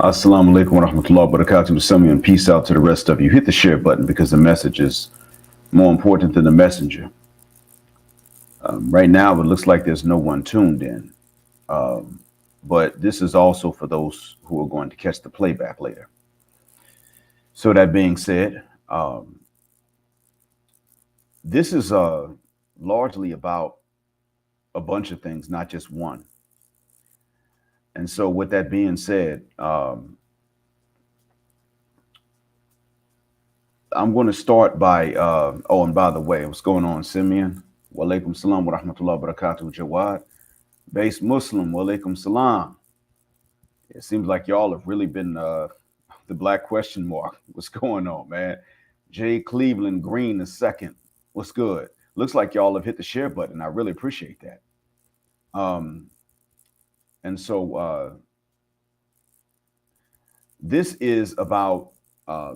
Assalamu alaikum wa rahmatullahi wa barakatuh. Sami, and peace out to the rest of you. Hit the share button because the message is more important than the messenger. Right now, it looks like there's no one tuned in. But this is also for those who are going to catch the playback later. So, that being said, this is largely about a bunch of things, not just one. And so, with that being said, I'm going to start by, oh, and by the way, what's going on, Simeon? Wa alaikum salam wa rahmatullahi wa barakatuh, Jawad. Base Muslim, wa alaikum salam. It seems like y'all have really been the black question mark. What's going on, man? Jay Cleveland Green the second. What's good? Looks like y'all have hit the share button. I really appreciate that. And so this is about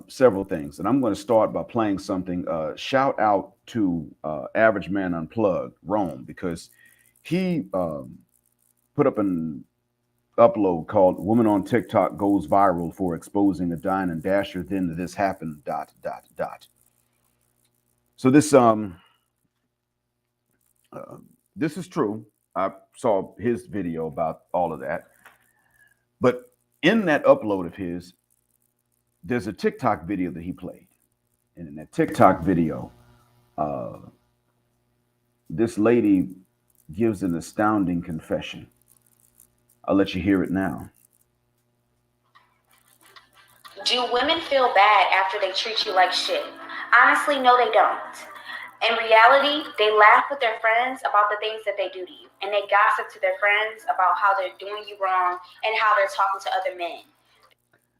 several things. And I'm going to start by playing something. Shout out to Average Man Unplugged, Rome, because he put up an upload called "Woman on TikTok Goes Viral for Exposing a Dine and Dasher, Then This Happened, ... So this is true. I saw his video about all of that. But in that upload of his, there's a TikTok video that he played. And in that TikTok video, this lady gives an astounding confession. I'll let you hear it now. Do women feel bad after they treat you like shit? Honestly, no, they don't. In reality, they laugh with their friends about the things that they do to you, and they gossip to their friends about how they're doing you wrong and how they're talking to other men.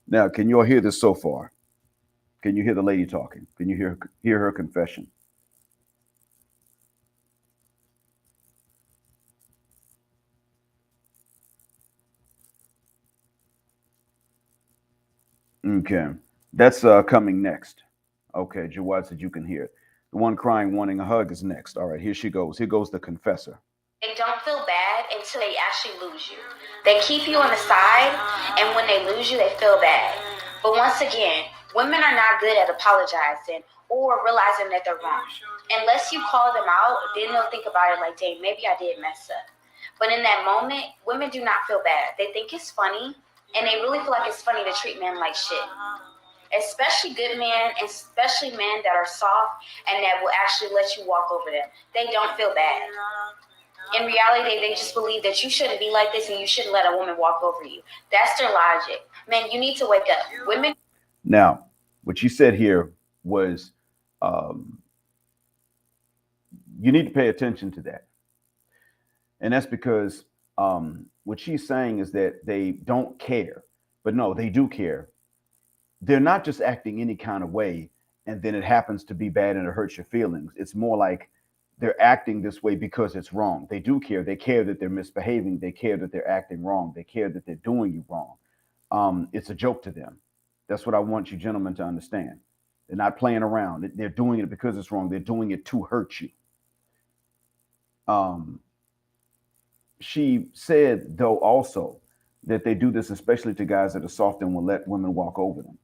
Now, can you all hear this so far? Can you hear the lady talking? Can you hear her confession? Okay, that's coming next. Okay, Jawad said you can hear it. The one crying, wanting a hug is next. All right, here she goes. Here goes the confessor. They don't feel bad until they actually lose you. They keep you on the side, and when they lose you, they feel bad. But once again, women are not good at apologizing or realizing that they're wrong. Unless you call them out, then they'll think about it like, dang, maybe I did mess up. But in that moment, women do not feel bad. They think it's funny, and they really feel like it's funny to treat men like shit. Especially good men, especially men that are soft and that will actually let you walk over them. They don't feel bad. In reality, they just believe that you shouldn't be like this and you shouldn't let a woman walk over you. That's their logic. Man, you need to wake up. Women. Now, what you said here was you need to pay attention to that. And that's because what she's saying is that they don't care. But no, they do care. They're not just acting any kind of way and then it happens to be bad and it hurts your feelings. It's more like they're acting this way because it's wrong. They do care. They care that they're misbehaving. They care that they're acting wrong. They care that they're doing you wrong. It's a joke to them. That's what I want you gentlemen to understand. They're not playing around. They're doing it because it's wrong. They're doing it to hurt you. She said, though, also that they do this especially to guys that are soft and will let women walk over them.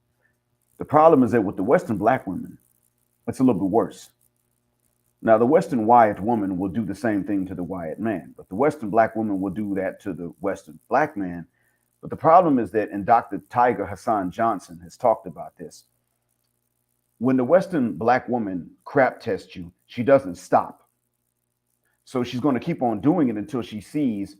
The problem is that with the Western black women, it's a little bit worse. Now, the Western Wyatt woman will do the same thing to the Wyatt man, but the Western black woman will do that to the Western black man. But the problem is that, and Dr. Tiger Hassan Johnson has talked about this, when the Western black woman crap tests you, she doesn't stop. So she's going to keep on doing it until she sees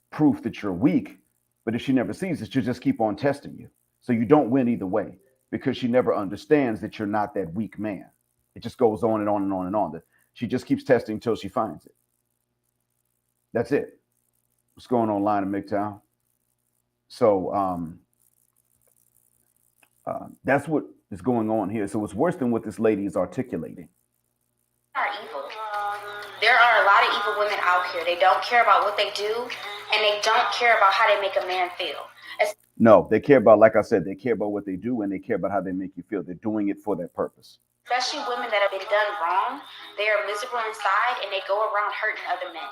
proof that you're weak. But if she never sees it, she'll just keep on testing you. So you don't win either way because she never understands that you're not that weak man. It just goes on and on and on and on. She just keeps testing until she finds it. That's it. What's going on online in MGTOW? So that's what is going on here. So it's worse than what this lady is articulating. Are evil. There are a lot of evil women out here. They don't care about what they do, and they don't care about how they make a man feel. No, they care about, like I said, they care about what they do, and they care about how they make you feel. They're doing it for that purpose. Especially women that have been done wrong, they are miserable inside, and they go around hurting other men.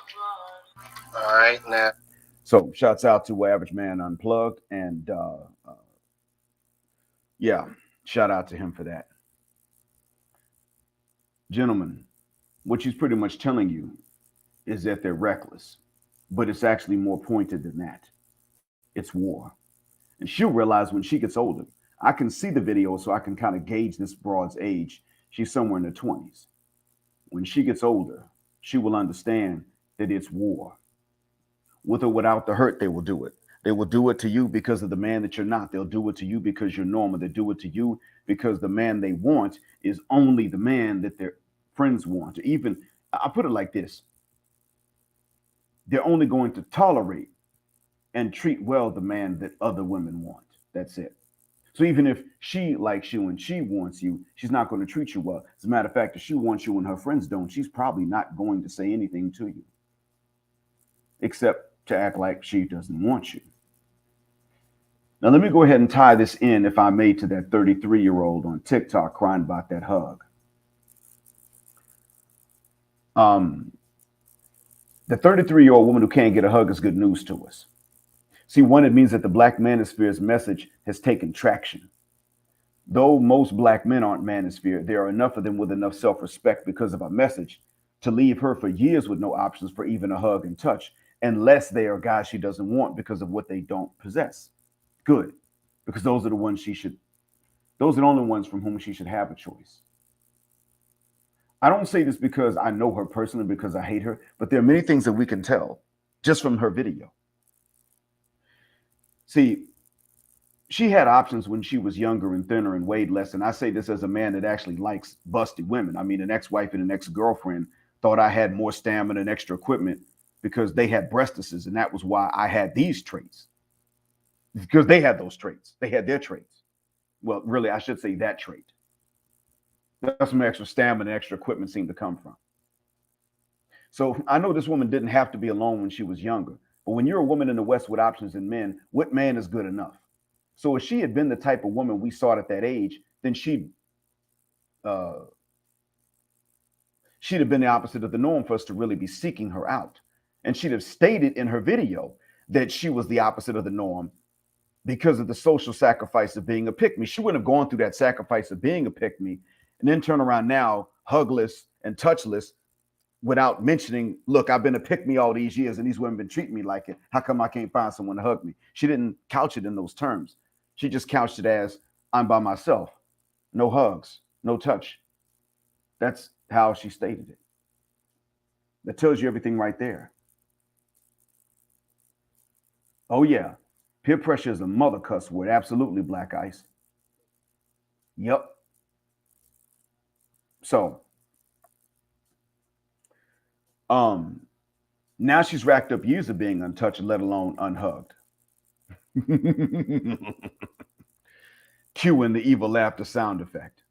All right, now. So, shouts out to Average Man Unplugged, and Yeah, shout out to him for that. Gentlemen, what she's pretty much telling you is that they're reckless, but it's actually more pointed than that. It's war. And she'll realize when she gets older. I can see the video, so I can kind of gauge this broad's age. She's somewhere in her 20s. When she gets older, she will understand that it's war. With or without the hurt, they will do it. They will do it to you because of the man that you're not. They'll do it to you because you're normal. They do it to you because the man they want is only the man that their friends want. Even, I put it like this, they're only going to tolerate and treat well the man that other women want. That's it. So even if she likes you and she wants you, she's not going to treat you well. As a matter of fact, if she wants you and her friends don't, she's probably not going to say anything to you, except to act like she doesn't want you. Now, let me go ahead and tie this in, if I may, to that 33-year-old on TikTok crying about that hug. Um, the 33-year-old woman who can't get a hug is good news to us. See, one, it means that the black manosphere's message has taken traction. Though most black men aren't manosphere, there are enough of them with enough self-respect because of our message to leave her for years with no options for even a hug and touch, unless they are guys she doesn't want because of what they don't possess. Good, because those are the ones those are the only ones from whom she should have a choice. I don't say this because I know her personally, because I hate her, but there are many things that we can tell just from her video. See, she had options when she was younger and thinner and weighed less. And I say this as a man that actually likes busty women. I mean, an ex-wife and an ex-girlfriend thought I had more stamina and extra equipment because they had breastises. And that was why I had these traits, because they had those traits. They had their traits. Well, really, I should say that trait. That's where extra stamina and extra equipment seemed to come from. So I know this woman didn't have to be alone when she was younger. But when you're a woman in the West with options in men, what man is good enough? So if she had been the type of woman we sought at that age, then uh, she'd have been the opposite of the norm for us to really be seeking her out. And she'd have stated in her video that she was the opposite of the norm because of the social sacrifice of being a pick-me. She wouldn't have gone through that sacrifice of being a pick-me and then turn around now, hugless and touchless, without mentioning, look, I've been a pick me all these years and these women been treating me like it. How come I can't find someone to hug me? She didn't couch it in those terms. She just couched it as, I'm by myself. No hugs, no touch. That's how she stated it. That tells you everything right there. Oh, yeah. Peer pressure is a mother cuss word. Absolutely, Black Ice. Yep. So, now she's racked up years of being untouched, let alone unhugged. Cueing the evil laughter sound effect.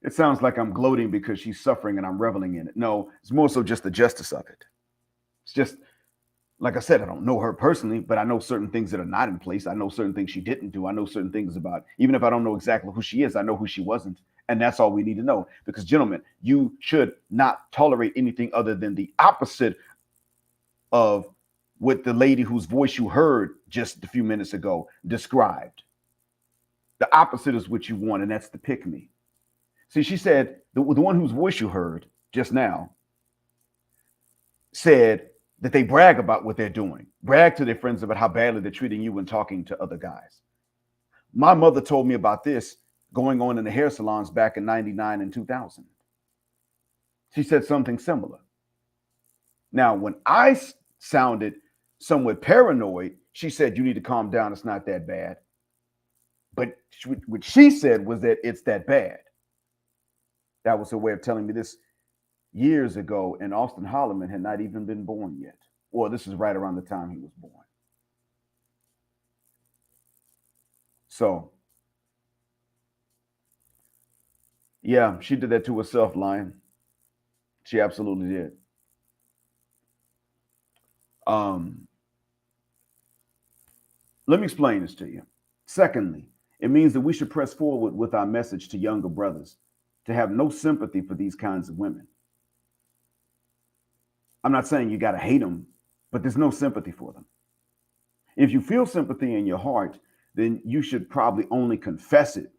It sounds like I'm gloating because she's suffering and I'm reveling in it. No, it's more so just the justice of it. It's just, like I said, I don't know her personally, but I know certain things that are not in place. I know certain things she didn't do. I know certain things about, even if I don't know exactly who she is, I know who she wasn't. And that's all we need to know. Because, gentlemen, you should not tolerate anything other than the opposite of what the lady whose voice you heard just a few minutes ago described. The opposite is what you want, and that's the pick me. See, she said, the one whose voice you heard just now said that they brag about what they're doing, brag to their friends about how badly they're treating you when talking to other guys. My mother told me about this going on in the hair salons back in 99 and 2000. She said something similar. Now, when I sounded somewhat paranoid, she said, you need to calm down. It's not that bad. But what she said was that it's that bad. That was her way of telling me this years ago, and Austin Holloman had not even been born yet. Or this is right around the time he was born. So, yeah, she did that to herself, Lion. She absolutely did. Let me explain this to you. Secondly, it means that we should press forward with our message to younger brothers to have no sympathy for these kinds of women. I'm not saying you got to hate them, but there's no sympathy for them. If you feel sympathy in your heart, then you should probably only confess it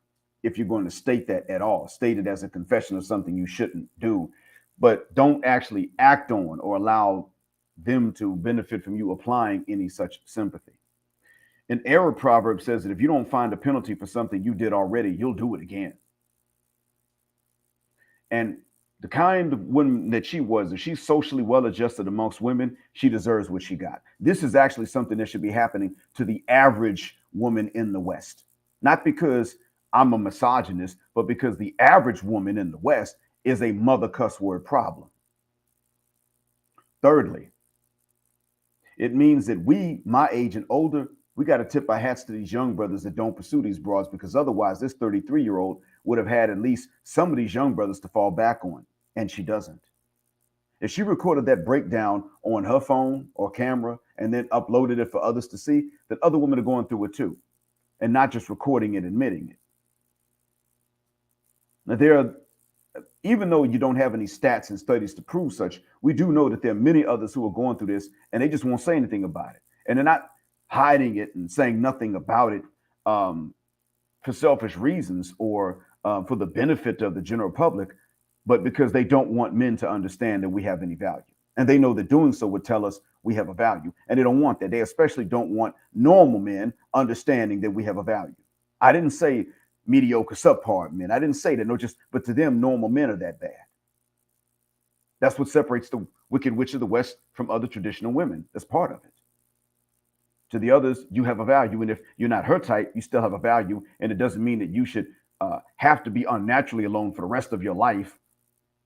if you're going to state that at all. State it as a confession of something you shouldn't do, but don't actually act on or allow them to benefit from you applying any such sympathy. An Arab proverb says that if you don't find a penalty for something you did already, you'll do it again. And the kind of woman that she was, if she's socially well adjusted amongst women, she deserves what she got. This is actually something that should be happening to the average woman in the West. Not because I'm a misogynist, but because the average woman in the West is a mother cuss word problem. Thirdly, it means that we, my age and older, we got to tip our hats to these young brothers that don't pursue these broads, because otherwise this 33-year-old would have had at least some of these young brothers to fall back on, and she doesn't. If she recorded that breakdown on her phone or camera and then uploaded it for others to see, then other women are going through it too, and not just recording it, admitting it. Now, even though you don't have any stats and studies to prove such, we do know that there are many others who are going through this and they just won't say anything about it. And they're not hiding it and saying nothing about it for selfish reasons or for the benefit of the general public, but because they don't want men to understand that we have any value. And they know that doing so would tell us we have a value. And they don't want that. They especially don't want normal men understanding that we have a value. I didn't say mediocre, subpar men. I didn't say that, no, but to them, normal men are that bad. That's what separates the Wicked Witch of the West from other traditional women. That's part of it. To the others, you have a value. And if you're not her type, you still have a value. And it doesn't mean that you should have to be unnaturally alone for the rest of your life.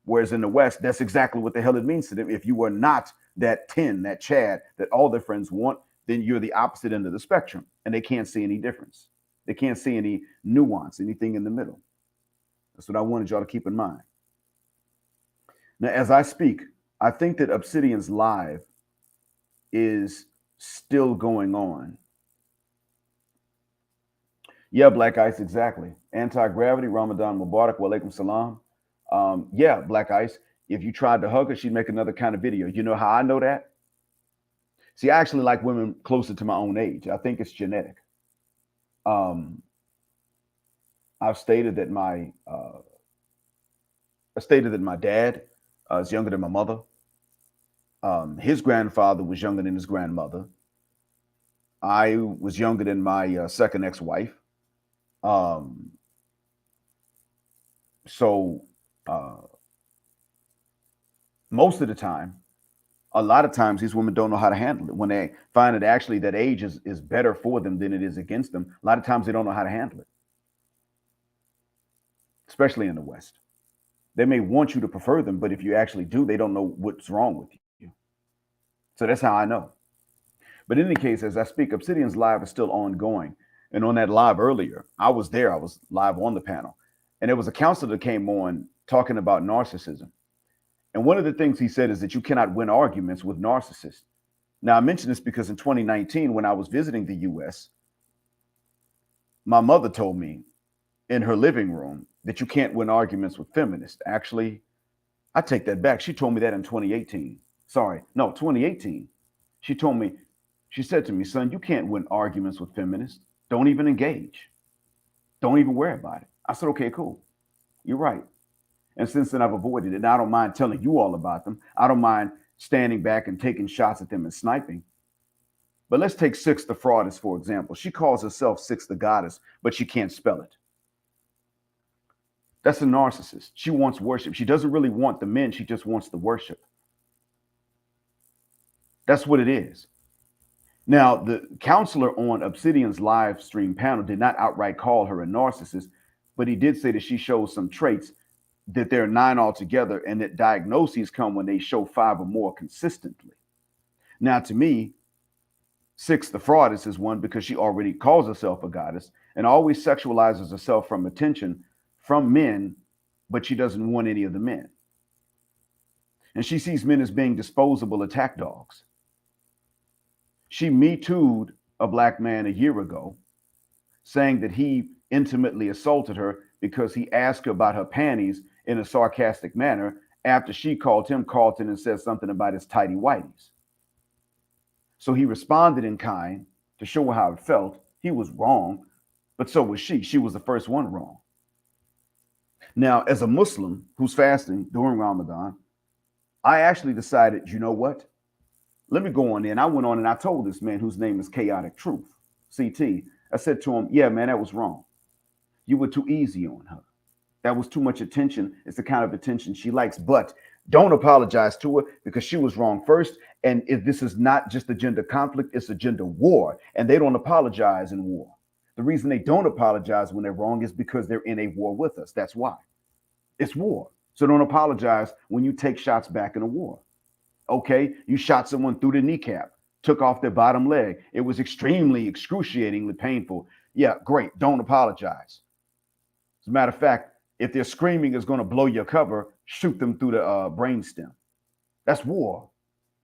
Whereas in the West, that's exactly what the hell it means to them. If you were not that 10, that Chad, that all their friends want, then you're the opposite end of the spectrum. And they can't see any difference. They can't see any nuance, anything in the middle. That's what I wanted y'all to keep in mind. Now, as I speak, I think that Obsidian's live is still going on. Yeah, Black Ice, exactly. Anti-gravity, Ramadan Mubarak, wa alaikum salam. Yeah, Black Ice, if you tried to hug her, she'd make another kind of video. You know how I know that? See, I actually like women closer to my own age. I think it's genetic. I've stated that my dad is younger than my mother. His grandfather was younger than his grandmother. I was younger than my second ex-wife. So most of the time, a lot of times these women don't know how to handle it. When they find that actually that age is better for them than it is against them, a lot of times they don't know how to handle it, especially in the West. They may want you to prefer them, but if you actually do, they don't know what's wrong with you. So that's how I know. But in any case, as I speak, Obsidian's live is still ongoing. And on that live earlier, I was there. I was live on the panel. And there was a counselor that came on talking about narcissism. And one of the things he said is that you cannot win arguments with narcissists. Now, I mention this because in 2019, when I was visiting the US, my mother told me in her living room that you can't win arguments with feminists. Actually, I take that back. She told me that in 2018. Sorry, no, 2018. She said to me, son, you can't win arguments with feminists. Don't even engage. Don't even worry about it. I said, okay, cool. You're right. And since then, I've avoided it. And I don't mind telling you all about them. I don't mind standing back and taking shots at them and sniping. But let's take Six the Fraudess, for example. She calls herself Six the Goddess, but she can't spell it. That's a narcissist. She wants worship. She doesn't really want the men. She just wants the worship. That's what it is. Now, the counselor on Obsidian's live stream panel did not outright call her a narcissist, but he did say that she shows some traits, that there are 9 altogether, and that diagnoses come when they show 5 or more consistently. Now, to me, Six the Fraudess is one because she already calls herself a goddess and always sexualizes herself from attention from men, but she doesn't want any of the men. And she sees men as being disposable attack dogs. She Me Too'd a black man a year ago, saying that he intimately assaulted her because he asked her about her panties in a sarcastic manner after she called him Carlton and said something about his tighty whities. So he responded in kind to show her how it felt, He was wrong, but so was she. She was the first one wrong. Now, as a Muslim who's fasting during Ramadan, I actually decided, you know what? Let me go on there. And I went on and I told this man whose name is Chaotic Truth, CT. I said to him, yeah, man, that was wrong. You were too easy on her. That was too much attention. It's the kind of attention she likes. But don't apologize to her because she was wrong first. And if this is not just a gender conflict, it's a gender war. And they don't apologize in war. The reason they don't apologize when they're wrong is because they're in a war with us. That's why. It's war. So don't apologize when you take shots back in a war. Okay, you shot someone through the kneecap, took off their bottom leg. It was extremely, excruciatingly painful. Yeah, great. Don't apologize. As a matter of fact, if their screaming is going to blow your cover, shoot them through the brainstem. That's war.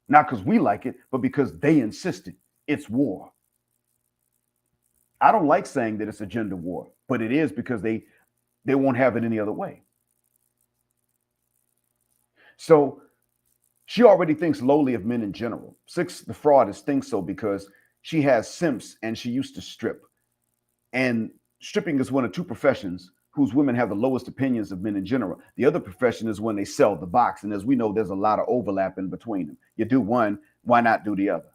Not because we like it, but because they insisted. It's war. I don't like saying that it's a gender war, but it is because they won't have it any other way. So she already thinks lowly of men in general. Six, the fraudist, thinks so because she has simps and she used to strip. And stripping is one of two professions whose women have the lowest opinions of men in general. The other profession is when they sell the box. And as we know, there's a lot of overlap in between them. You do one, why not do the other?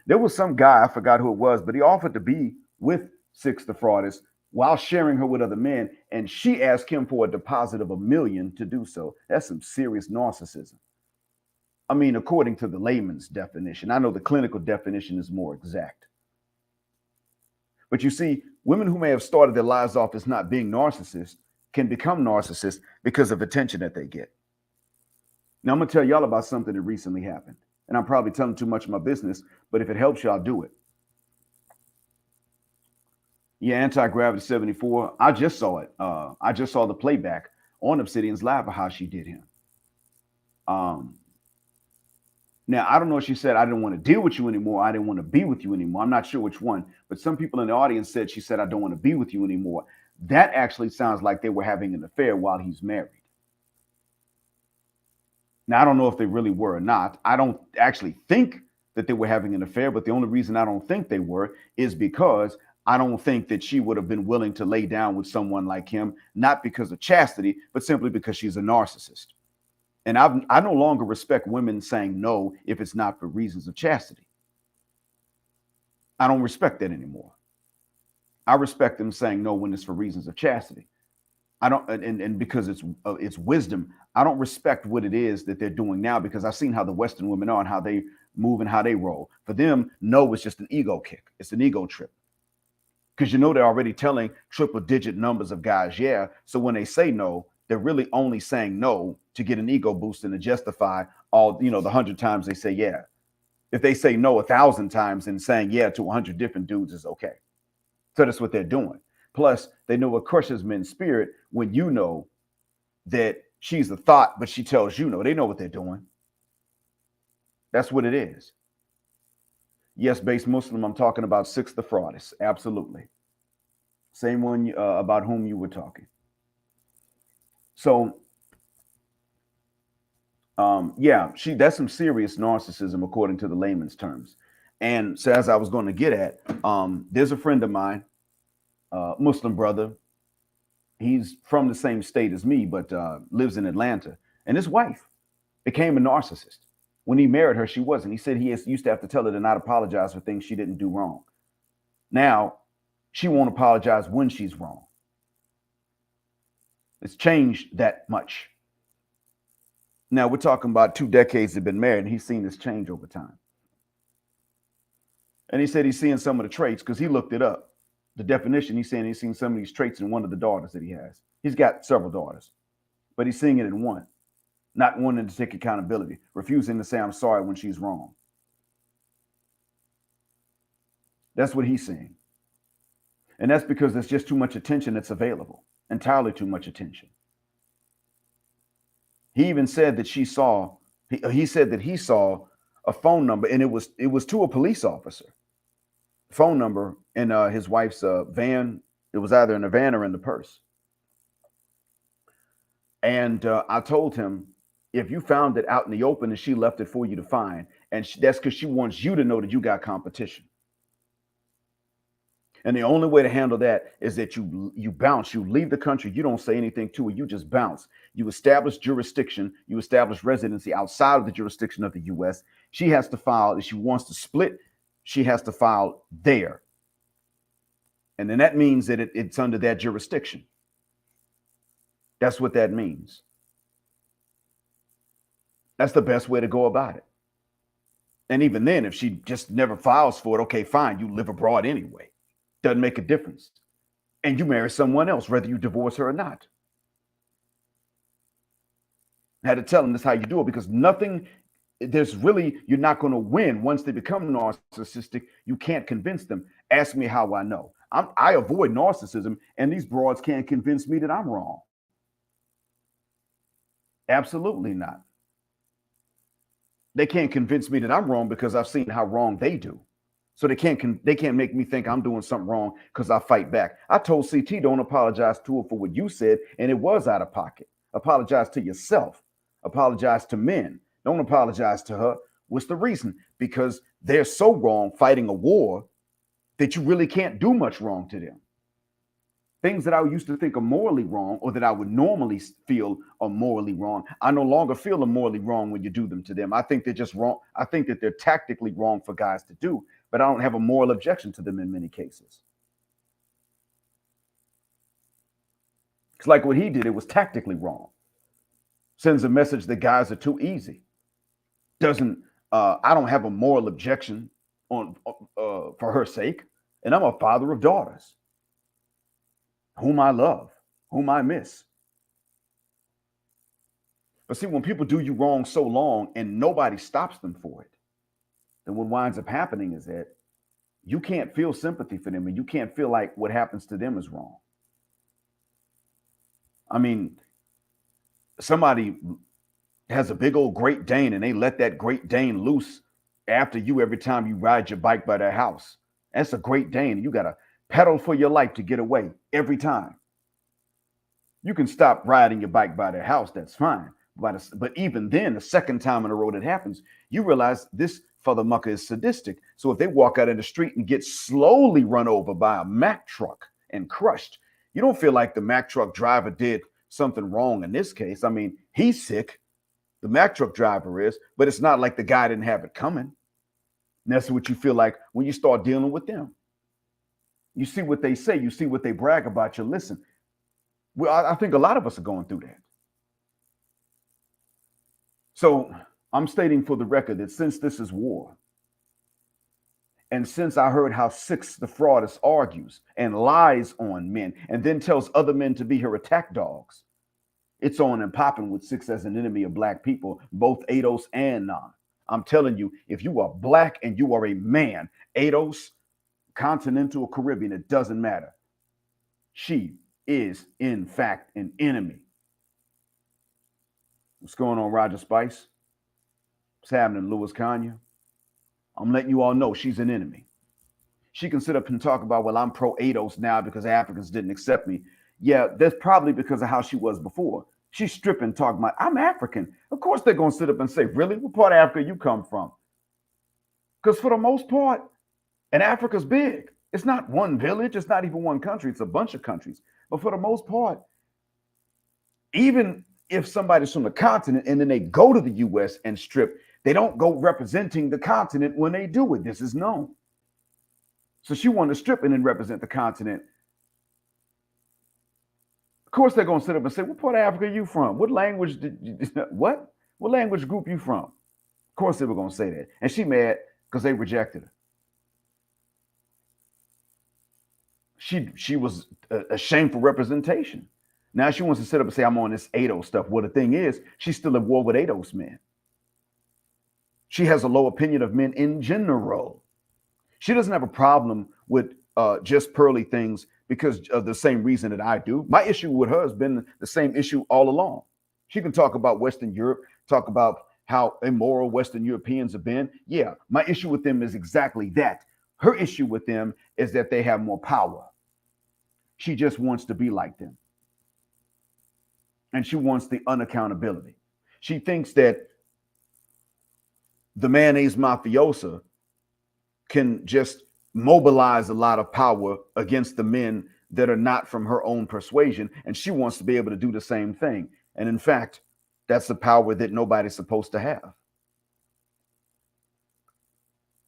There was some guy, I forgot who it was, but he offered to be with Six, the fraudist, while sharing her with other men. And she asked him for a deposit of $1 million to do so. That's some serious narcissism. I mean, according to the layman's definition. I know the clinical definition is more exact. But you see, women who may have started their lives off as not being narcissists can become narcissists because of attention that they get. Now, I'm going to tell y'all about something that recently happened. And I'm probably telling too much of my business, but if it helps you, I'll do it. Yeah, Anti-Gravity 74. I just saw it. I just saw the playback on Obsidian's Live of how she did him. Now, I don't know if she said, I didn't want to deal with you anymore. I didn't want to be with you anymore. I'm not sure which one, but some people in the audience said she said, I don't want to be with you anymore. That actually sounds like they were having an affair while he's married. Now, I don't know if they really were or not. I don't actually think that they were having an affair, but the only reason I don't think they were is because I don't think that she would have been willing to lay down with someone like him, not because of chastity, but simply because she's a narcissist. And I no longer respect women saying no if it's not for reasons of chastity. I don't respect that anymore. I respect them saying no when it's for reasons of chastity. I don't, and because it's wisdom. I don't respect what it is that they're doing now because I've seen how the Western women are and how they move and how they roll. For them, no is just an ego kick. It's an ego trip. Because you know they're already telling triple digit numbers of guys, yeah. So when they say no, they're really only saying no to get an ego boost and to justify all, the 100 times they say yeah. If they say no 1,000 times and saying yeah to 100 different dudes is okay. So that's what they're doing. Plus, they know what crushes men's spirit when you know that she's a thought, but she tells you no. They know what they're doing. That's what it is. Yes, base Muslim, I'm talking about Six the Fraudist. Absolutely. Same one about whom you were talking. So, yeah, that's some serious narcissism according to the layman's terms. And so as I was going to get at, there's a friend of mine, Muslim brother. He's from the same state as me, but lives in Atlanta. And his wife became a narcissist. When he married her, she wasn't. He said he used to have to tell her to not apologize for things she didn't do wrong. Now, she won't apologize when she's wrong. It's changed that much. Now, we're talking about 2 decades they've been married, and he's seen this change over time. And he said he's seeing some of the traits because he looked it up. The definition, he's saying he's seen some of these traits in one of the daughters that he has. He's got several daughters, but he's seeing it in one. Not wanting to take accountability, refusing to say I'm sorry when she's wrong. That's what he's seeing. And that's because there's just too much attention that's available, entirely too much attention. He even said that he saw a phone number, and it was to a police officer. Phone number in his wife's van. It was either in the van or in the purse. And I told him, if you found it out in the open and she left it for you to find, and that's because she wants you to know that you got competition. And the only way to handle that is that you bounce, you leave the country, you don't say anything to it, you just bounce. You establish jurisdiction, you establish residency outside of the jurisdiction of the U.S. She has to file, if she wants to split, she has to file there. And then that means that it's under that jurisdiction. That's what that means. That's the best way to go about it. And even then, if she just never files for it, okay, fine, you live abroad anyway. Doesn't make a difference. And you marry someone else, whether you divorce her or not. I had to tell them that's how you do it, because you're not going to win once they become narcissistic. You can't convince them. Ask me how I know. I avoid narcissism, and these broads can't convince me that I'm wrong. Absolutely not. They can't convince me that I'm wrong because I've seen how wrong they do. So they can't make me think I'm doing something wrong because I fight back. I told CT, don't apologize to her for what you said, and it was out of pocket. Apologize to yourself. Apologize to men. Don't apologize to her. What's the reason? Because they're so wrong fighting a war that you really can't do much wrong to them. Things that I used to think are morally wrong, or that I would normally feel are morally wrong, I no longer feel are morally wrong when you do them to them. I think they're just wrong. I think that they're tactically wrong for guys to do, but I don't have a moral objection to them in many cases. It's like what he did, it was tactically wrong. Sends a message that guys are too easy. I don't have a moral objection for her sake, and I'm a father of daughters whom I love, whom I miss. But see, when people do you wrong so long and nobody stops them for it, then what winds up happening is that you can't feel sympathy for them, and you can't feel like what happens to them is wrong. I mean, somebody has a big old Great Dane, and they let that Great Dane loose after you every time you ride your bike by their house. That's a Great Dane. You got to pedal for your life to get away every time. You can stop riding your bike by their house, that's fine. But even then, the second time in a row that happens, you realize this father mucker is sadistic. So if they walk out in the street and get slowly run over by a Mack truck and crushed, you don't feel like the Mack truck driver did something wrong in this case. I mean, he's sick, the Mack truck driver is, but it's not like the guy didn't have it coming. And that's what you feel like when you start dealing with them. You see what they say, you see what they brag about, you listen. Well, I think a lot of us are going through that. So I'm stating for the record that since this is war, and since I heard how Six the fraudist argues and lies on men and then tells other men to be her attack dogs, it's on and popping with Six as an enemy of black people, both ADOS and non. I'm telling you, if you are black and you are a man, ADOS, continental, Caribbean, it doesn't matter. She is, in fact, an enemy. What's going on, Roger Spice? What's happening, Louis Kanya? I'm letting you all know she's an enemy. She can sit up and talk about, well, I'm pro-ADOS now because Africans didn't accept me. Yeah, that's probably because of how she was before. She's stripping, talking about, I'm African. Of course they're going to sit up and say, really? What part of Africa you come from? Because for the most part, and Africa's big. It's not one village. It's not even one country. It's a bunch of countries. But for the most part, even if somebody's from the continent and then they go to the U.S. and strip, they don't go representing the continent when they do it. This is known. So she wanted to strip and then represent the continent. Of course, they're going to sit up and say, what part of Africa are you from? What language did you, what language group you from? Of course, they were going to say that. And she mad because they rejected her. She was a shameful representation. Now she wants to sit up and say, I'm on this ADOS stuff. Well, the thing is, she's still at war with ADOS men. She has a low opinion of men in general. She doesn't have a problem with just pearly things because of the same reason that I do. My issue with her has been the same issue all along. She can talk about Western Europe, talk about how immoral Western Europeans have been. Yeah, my issue with them is exactly that. Her issue with them is that they have more power. She just wants to be like them. And she wants the unaccountability. She thinks that the mayonnaise mafiosa can just mobilize a lot of power against the men that are not from her own persuasion, and she wants to be able to do the same thing. And in fact, that's the power that nobody's supposed to have.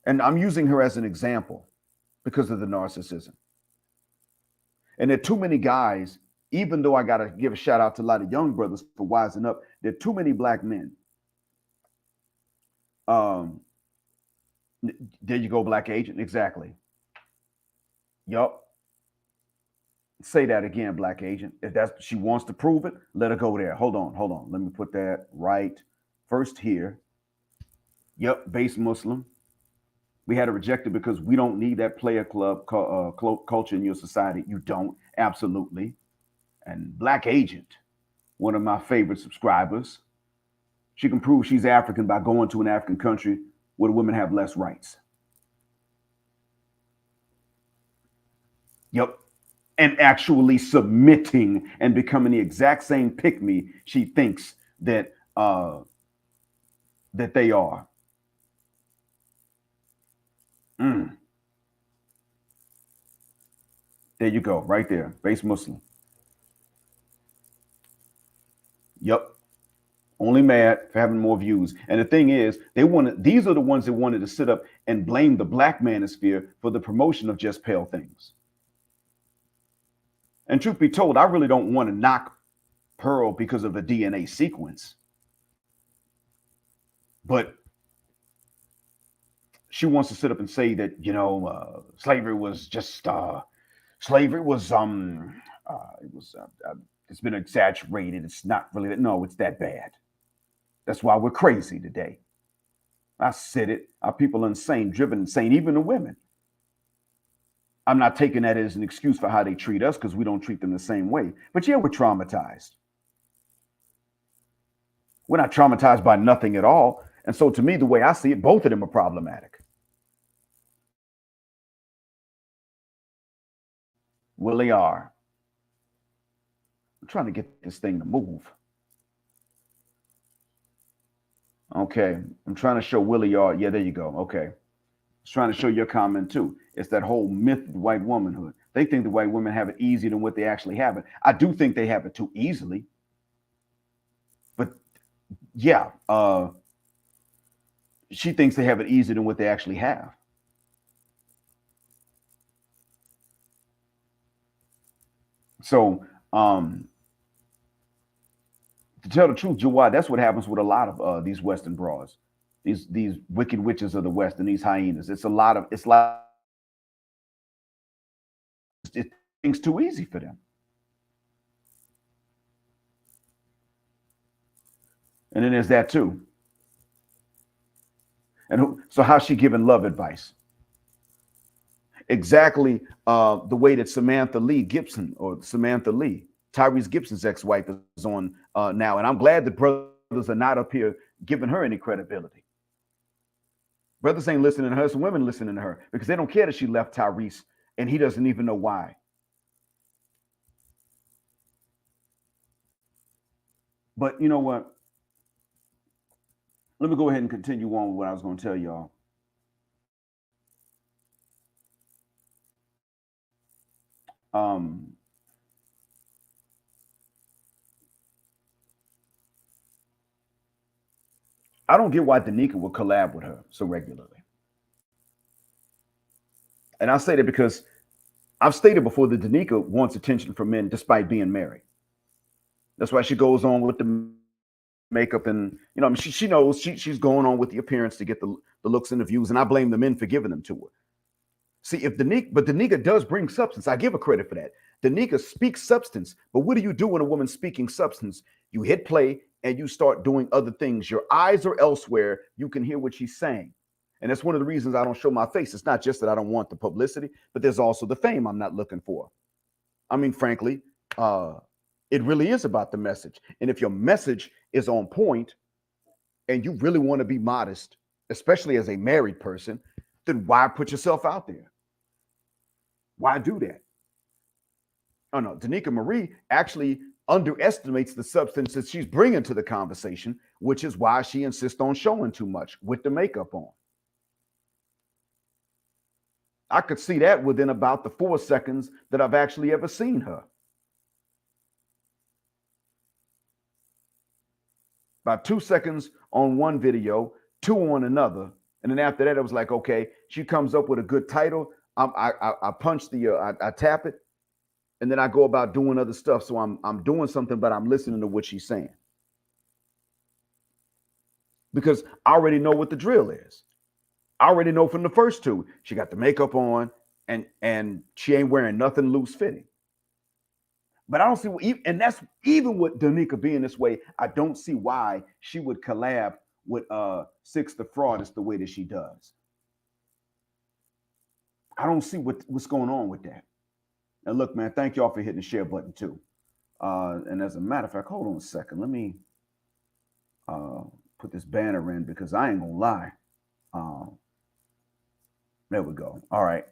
And I'm using her as an example because of the narcissism. And there are too many guys, even though I got to give a shout out to a lot of young brothers for wising up, there are too many black men. Um, there you go, black agent. Exactly. Yup. Say that again, black agent. If that's she wants to prove it, let her go there. Hold on. Let me put that right first here. Yep, base Muslim. We had to reject it because we don't need that player club culture in your society. You don't, absolutely. And black agent, one of my favorite subscribers, she can prove she's African by going to an African country where the women have less rights. Yep. And actually submitting and becoming the exact same pick me she thinks that that they are. Mm. There you go, right there, base Muslim. Yep. Only mad for having more views. And the thing is, these are the ones that wanted to sit up and blame the black manosphere for the promotion of just pale things. And truth be told, I really don't want to knock Pearl because of a DNA sequence. But she wants to sit up and say that, slavery was just slavery was it's been exaggerated. It's not really that. No, it's that bad. That's why we're crazy today. I said it. Our people are insane, driven insane, even the women. I'm not taking that as an excuse for how they treat us because we don't treat them the same way. But yeah, we're traumatized. We're not traumatized by nothing at all. And so to me, the way I see it, both of them are problematic. Well, they are. I'm trying to get this thing to move. Okay. I'm trying to show Willie R. Yeah, there you go. Okay. I was trying to show your comment too. It's that whole myth of white womanhood. They think the white women have it easier than what they actually have it. I do think they have it too easily. But yeah, she thinks they have it easier than what they actually have. So, to tell the truth, Jawad, that's what happens with a lot of these Western bras, these wicked witches of the West and these hyenas. It's like things too easy for them. And then there's that too. And so how's she giving love advice? Exactly the way that Samantha Lee Gibson, or Samantha Lee, Tyrese Gibson's ex-wife, is on now. And I'm glad the brothers are not up here giving her any credibility. Brothers ain't listening to her, some women listening to her because they don't care that she left Tyrese and he doesn't even know why. But you know what? Let me go ahead and continue on with what I was going to tell y'all. Um, I don't get why Danica will collab with her so regularly. And I say that because I've stated before that Danica wants attention from men despite being married. That's why she goes on with the makeup and I mean, she knows she's going on with the appearance to get the looks and the views, and I blame the men for giving them to her. See, if Danica does bring substance, I give her credit for that. Danica speaks substance, but what do you do when a woman's speaking substance? You hit play and you start doing other things. Your eyes are elsewhere. You can hear what she's saying. And that's one of the reasons I don't show my face. It's not just that I don't want the publicity, but there's also the fame I'm not looking for. I mean, frankly, it really is about the message. And if your message is on point and you really want to be modest, especially as a married person, then why put yourself out there? Why do that? Oh no, Danica Marie actually underestimates the substance that she's bringing to the conversation, which is why she insists on showing too much with the makeup on. I could see that within about the 4 seconds that I've actually ever seen her. About 2 seconds on one video, two on another, and then after that, it was like, okay, she comes up with a good title. I punch I tap it, and then I go about doing other stuff. So I'm doing something, but I'm listening to what she's saying because I already know what the drill is. I already know from the first two, she got the makeup on, and she ain't wearing nothing loose fitting. But I don't see, and that's even with Danica being this way. I don't see why she would collab with Six the Fraud is the way that she does. I don't see what's going on with that. And look, man, thank y'all for hitting the share button too. And as a matter of fact, hold on a second. Let me uh, put this banner in because I ain't gonna lie. There we go. All right,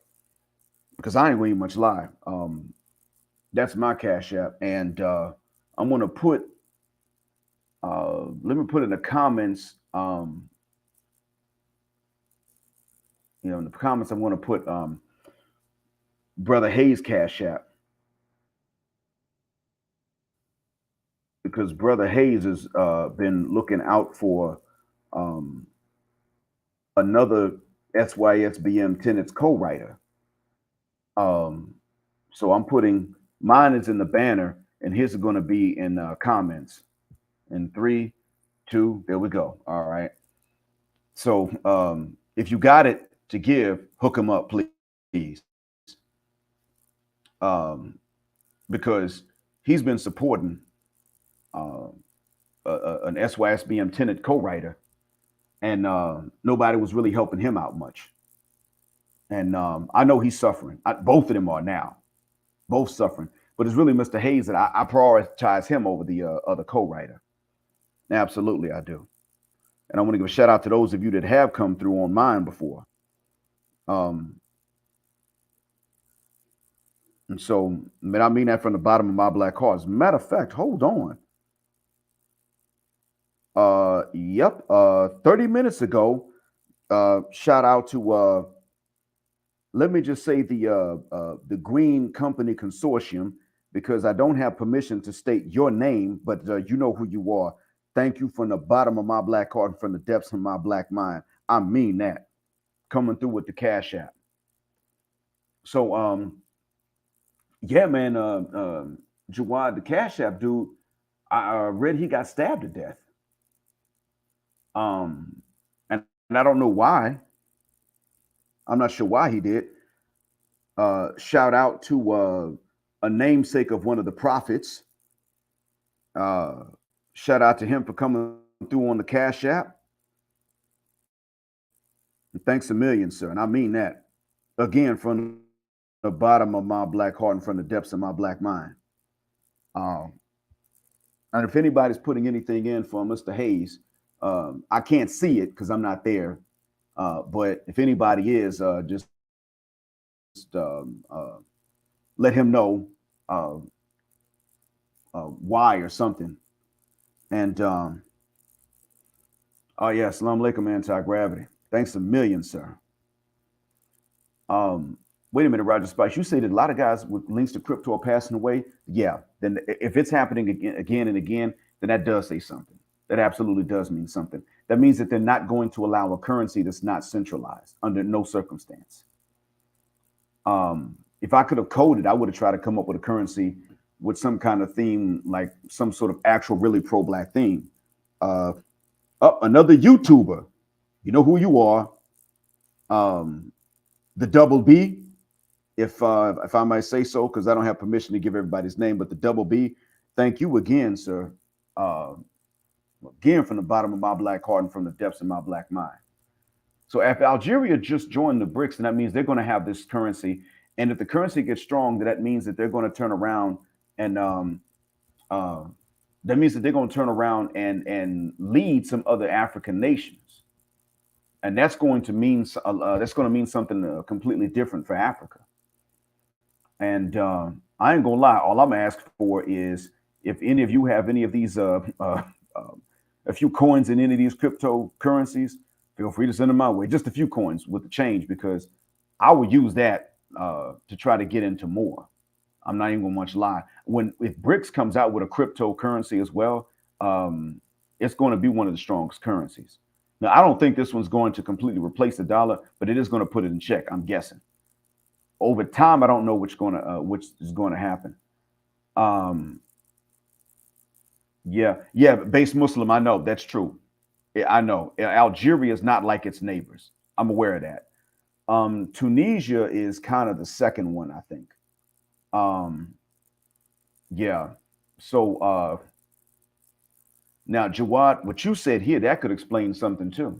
because I ain't gonna much lie. That's my Cash App, and I'm gonna put. Let me put in the comments. In the comments, I'm gonna put Brother Hayes Cash App because Brother Hayes has been looking out for um, another SYSBM Tenets co-writer. So I'm putting mine is in the banner, and his is going to be in comments. In 3, 2, there we go. All right. So if you got it to give, hook him up, please, because he's been supporting an SYSBM Tenet co-writer, and nobody was really helping him out much. And I know he's suffering. Both of them are now, both suffering. But it's really Mr. Hayes that I prioritize him over the other co-writer. Absolutely, I do. And I want to give a shout out to those of you that have come through on mine before. And so, man, I mean that from the bottom of my black heart. As a matter of fact, hold on. Yep. 30 minutes ago, shout out to let me just say the Green Company Consortium, because I don't have permission to state your name, but you know who you are. Thank you from the bottom of my black heart and from the depths of my black mind. I mean that. Coming through with the Cash App. So yeah, man, Jawad, the Cash App dude, I read he got stabbed to death. And I don't know why. I'm not sure why he did. Shout out to a namesake of one of the prophets. Shout out to him for coming through on the Cash App. And thanks a million, sir. And I mean that. Again, from the bottom of my black heart and from the depths of my black mind. And if anybody's putting anything in for Mr. Hayes, I can't see it because I'm not there. But if anybody is, just let him know why or something. And oh yeah, Salam Alaikum, anti-gravity. Thanks a million, sir. Wait a minute, Roger Spice. You say that a lot of guys with links to crypto are passing away. Yeah. Then if it's happening again and again, then that does say something. That absolutely does mean something. That means that they're not going to allow a currency that's not centralized under no circumstance. If I could have coded, I would have tried to come up with a currency with some kind of theme, like some sort of actual really pro-black theme. Another YouTuber, you know who you are. The Double B, if I might say so, because I don't have permission to give everybody's name, but the Double B, thank you again, sir. Again, from the bottom of my black heart and from the depths of my black mind. So if Algeria just joined the BRICS, then that means they're going to have this currency. And if the currency gets strong, then that means that they're going to turn around and that means that they're going to turn around and lead some other African nations. And that's going to mean something completely different for Africa. And I ain't gonna lie, all I'm gonna ask for is if any of you have any of these a few coins in any of these cryptocurrencies, feel free to send them my way. Just a few coins with the change, because I would use that to try to get into more. I'm not even gonna much lie. If BRICS comes out with a cryptocurrency as well, it's going to be one of the strongest currencies. Now, I don't think this one's going to completely replace the dollar, but it is going to put it in check. I'm guessing. Over time, I don't know which is going to happen. Um, yeah, base Muslim. I know that's true. Yeah, I know Algeria is not like its neighbors. I'm aware of that. Tunisia is kind of the second one, I think. Um, yeah. So now, Jawad, what you said here, that could explain something too.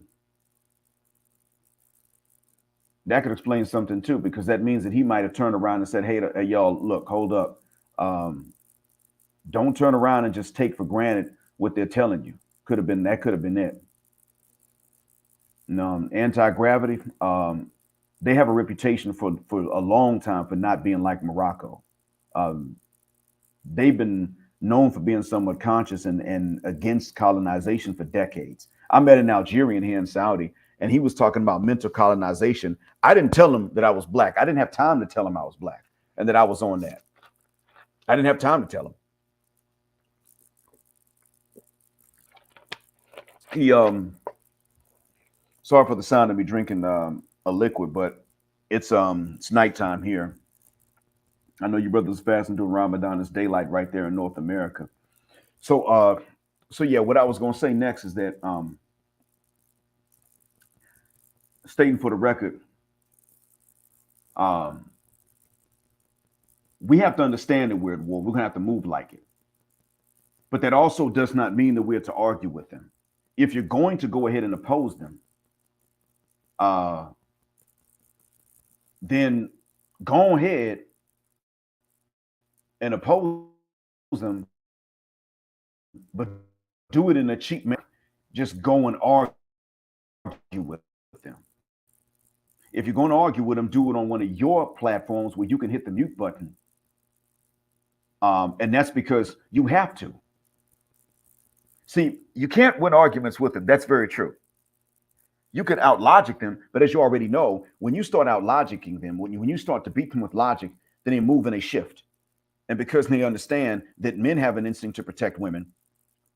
That could explain something too, because that means that he might have turned around and said, "Hey, y'all, look, hold up. Um, don't turn around and just take for granted what they're telling you." Could have been it. Anti-gravity. They have a reputation for a long time for not being like Morocco. Um, they've been known for being somewhat conscious and against colonization for decades. I met an Algerian here in Saudi, and he was talking about mental colonization. I didn't tell him that I was black. I didn't have time to tell him I was black and that I was on that. I didn't have time to tell him. He sorry for the sound of me drinking a liquid, but it's nighttime here. I know you brothers fasting during Ramadan. It's daylight right there in North America. So so yeah, what I was gonna say next is that stating for the record, um, we have to understand that we're at war. We're gonna have to move like it. But that also does not mean that we're to argue with them. If you're going to go ahead and oppose them, uh, then go ahead and oppose them, but do it in a cheap manner. Just go and argue with them. If you're going to argue with them, do it on one of your platforms where you can hit the mute button. And that's because you have to. See, you can't win arguments with them. That's very true. You could out logic them, but as you already know, when you start out logicking them, when you start to beat them with logic, then they move and they shift. And because they understand that men have an instinct to protect women,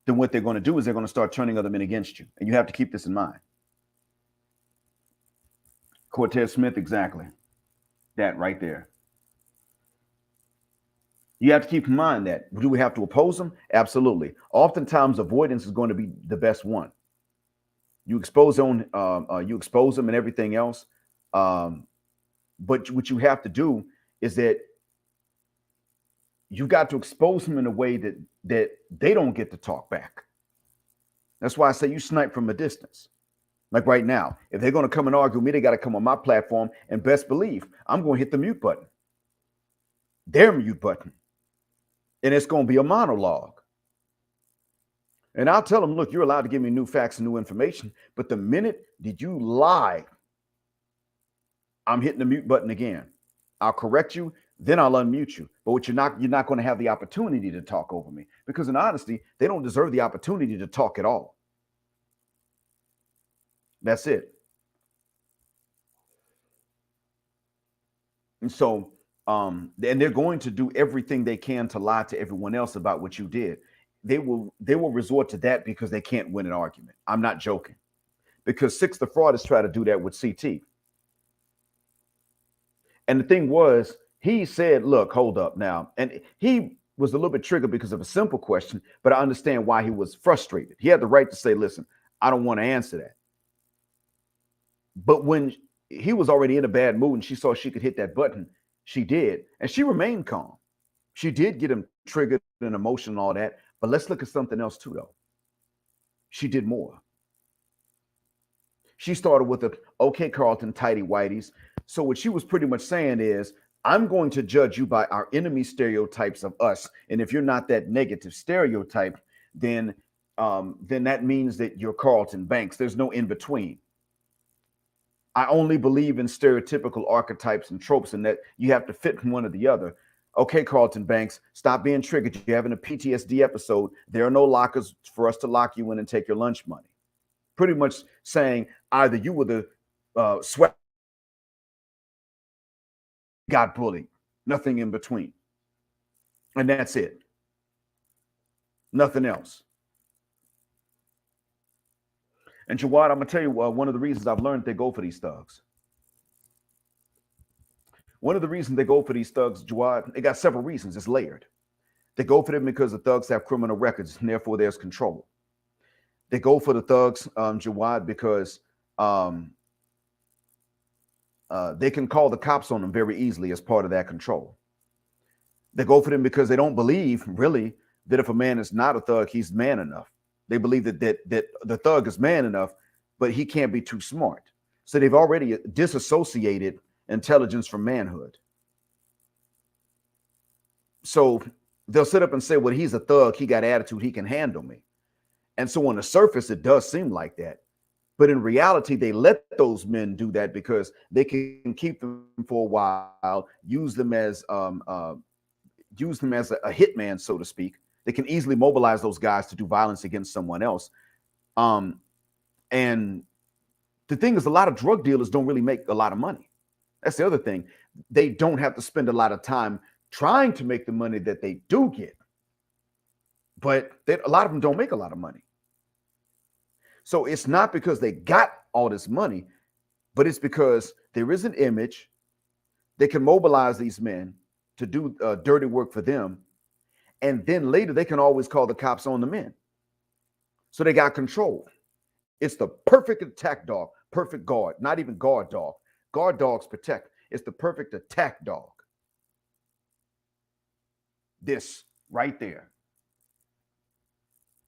then what they're going to do is they're going to start turning other men against you. And you have to keep this in mind. Cortez Smith, exactly. That right there. You have to keep in mind that. Do we have to oppose them? Absolutely. Oftentimes, avoidance is going to be the best one. You expose them, and everything else. But what you have to do is that you got to expose them in a way that they don't get to talk back. That's why I say you snipe from a distance. Like right now, if they're going to come and argue with me, they got to come on my platform, and best believe I'm going to hit the mute button, their mute button, and it's going to be a monologue. And I'll tell them, look, you're allowed to give me new facts and new information, but the minute did you lie, I'm hitting the mute button again. I'll correct you, then I'll unmute you. But what you're not going to have the opportunity to talk over me, because in honesty, they don't deserve the opportunity to talk at all. That's it. And so, and they're going to do everything they can to lie to everyone else about what you did. They will resort to that because they can't win an argument. I'm not joking. Because Six the Fraud has tried to do that with CT. And the thing was, he said, look, hold up now. And he was a little bit triggered because of a simple question, but I understand why he was frustrated. He had the right to say, listen, I don't want to answer that. But when he was already in a bad mood and she saw she could hit that button, she did. And she remained calm. She did get him triggered and emotional and all that. But let's look at something else too, though. She did more. She started with the okay, Carlton, tidy whiteys. So what she was pretty much saying is, I'm going to judge you by our enemy stereotypes of us. And if you're not that negative stereotype, then that means that you're Carlton Banks. There's no in between. I only believe in stereotypical archetypes and tropes and that you have to fit from one or the other. Okay, Carlton Banks, stop being triggered. You're having a PTSD episode. There are no lockers for us to lock you in and take your lunch money. Pretty much saying either you were the sweat got bullied. Nothing in between. And that's it. Nothing else. And Jawad, I'm gonna tell you one of the reasons I've learned they go for these thugs. One of the reasons they go for these thugs, Jawad, they got several reasons. It's layered. They go for them because the thugs have criminal records, and therefore there's control. They go for the thugs, Jawad, because they can call the cops on them very easily as part of that control. They go for them because they don't believe, really, that if a man is not a thug, he's man enough. They believe that the thug is man enough, but he can't be too smart. So they've already disassociated intelligence from manhood. So they'll sit up and say, well, he's a thug, he got attitude, he can handle me. And so on the surface, it does seem like that. But in reality, they let those men do that because they can keep them for a while, use them as a hitman, so to speak. They can easily mobilize those guys to do violence against someone else. And the thing is, a lot of drug dealers don't really make a lot of money. That's the other thing. They don't have to spend a lot of time trying to make the money that they do get. But a lot of them don't make a lot of money. So it's not because they got all this money, but it's because there is an image. They can mobilize these men to do dirty work for them. And then later they can always call the cops on the men. So they got control. It's the perfect attack dog, perfect guard, not even guard dog. Guard dogs protect. It's the perfect attack dog. This right there.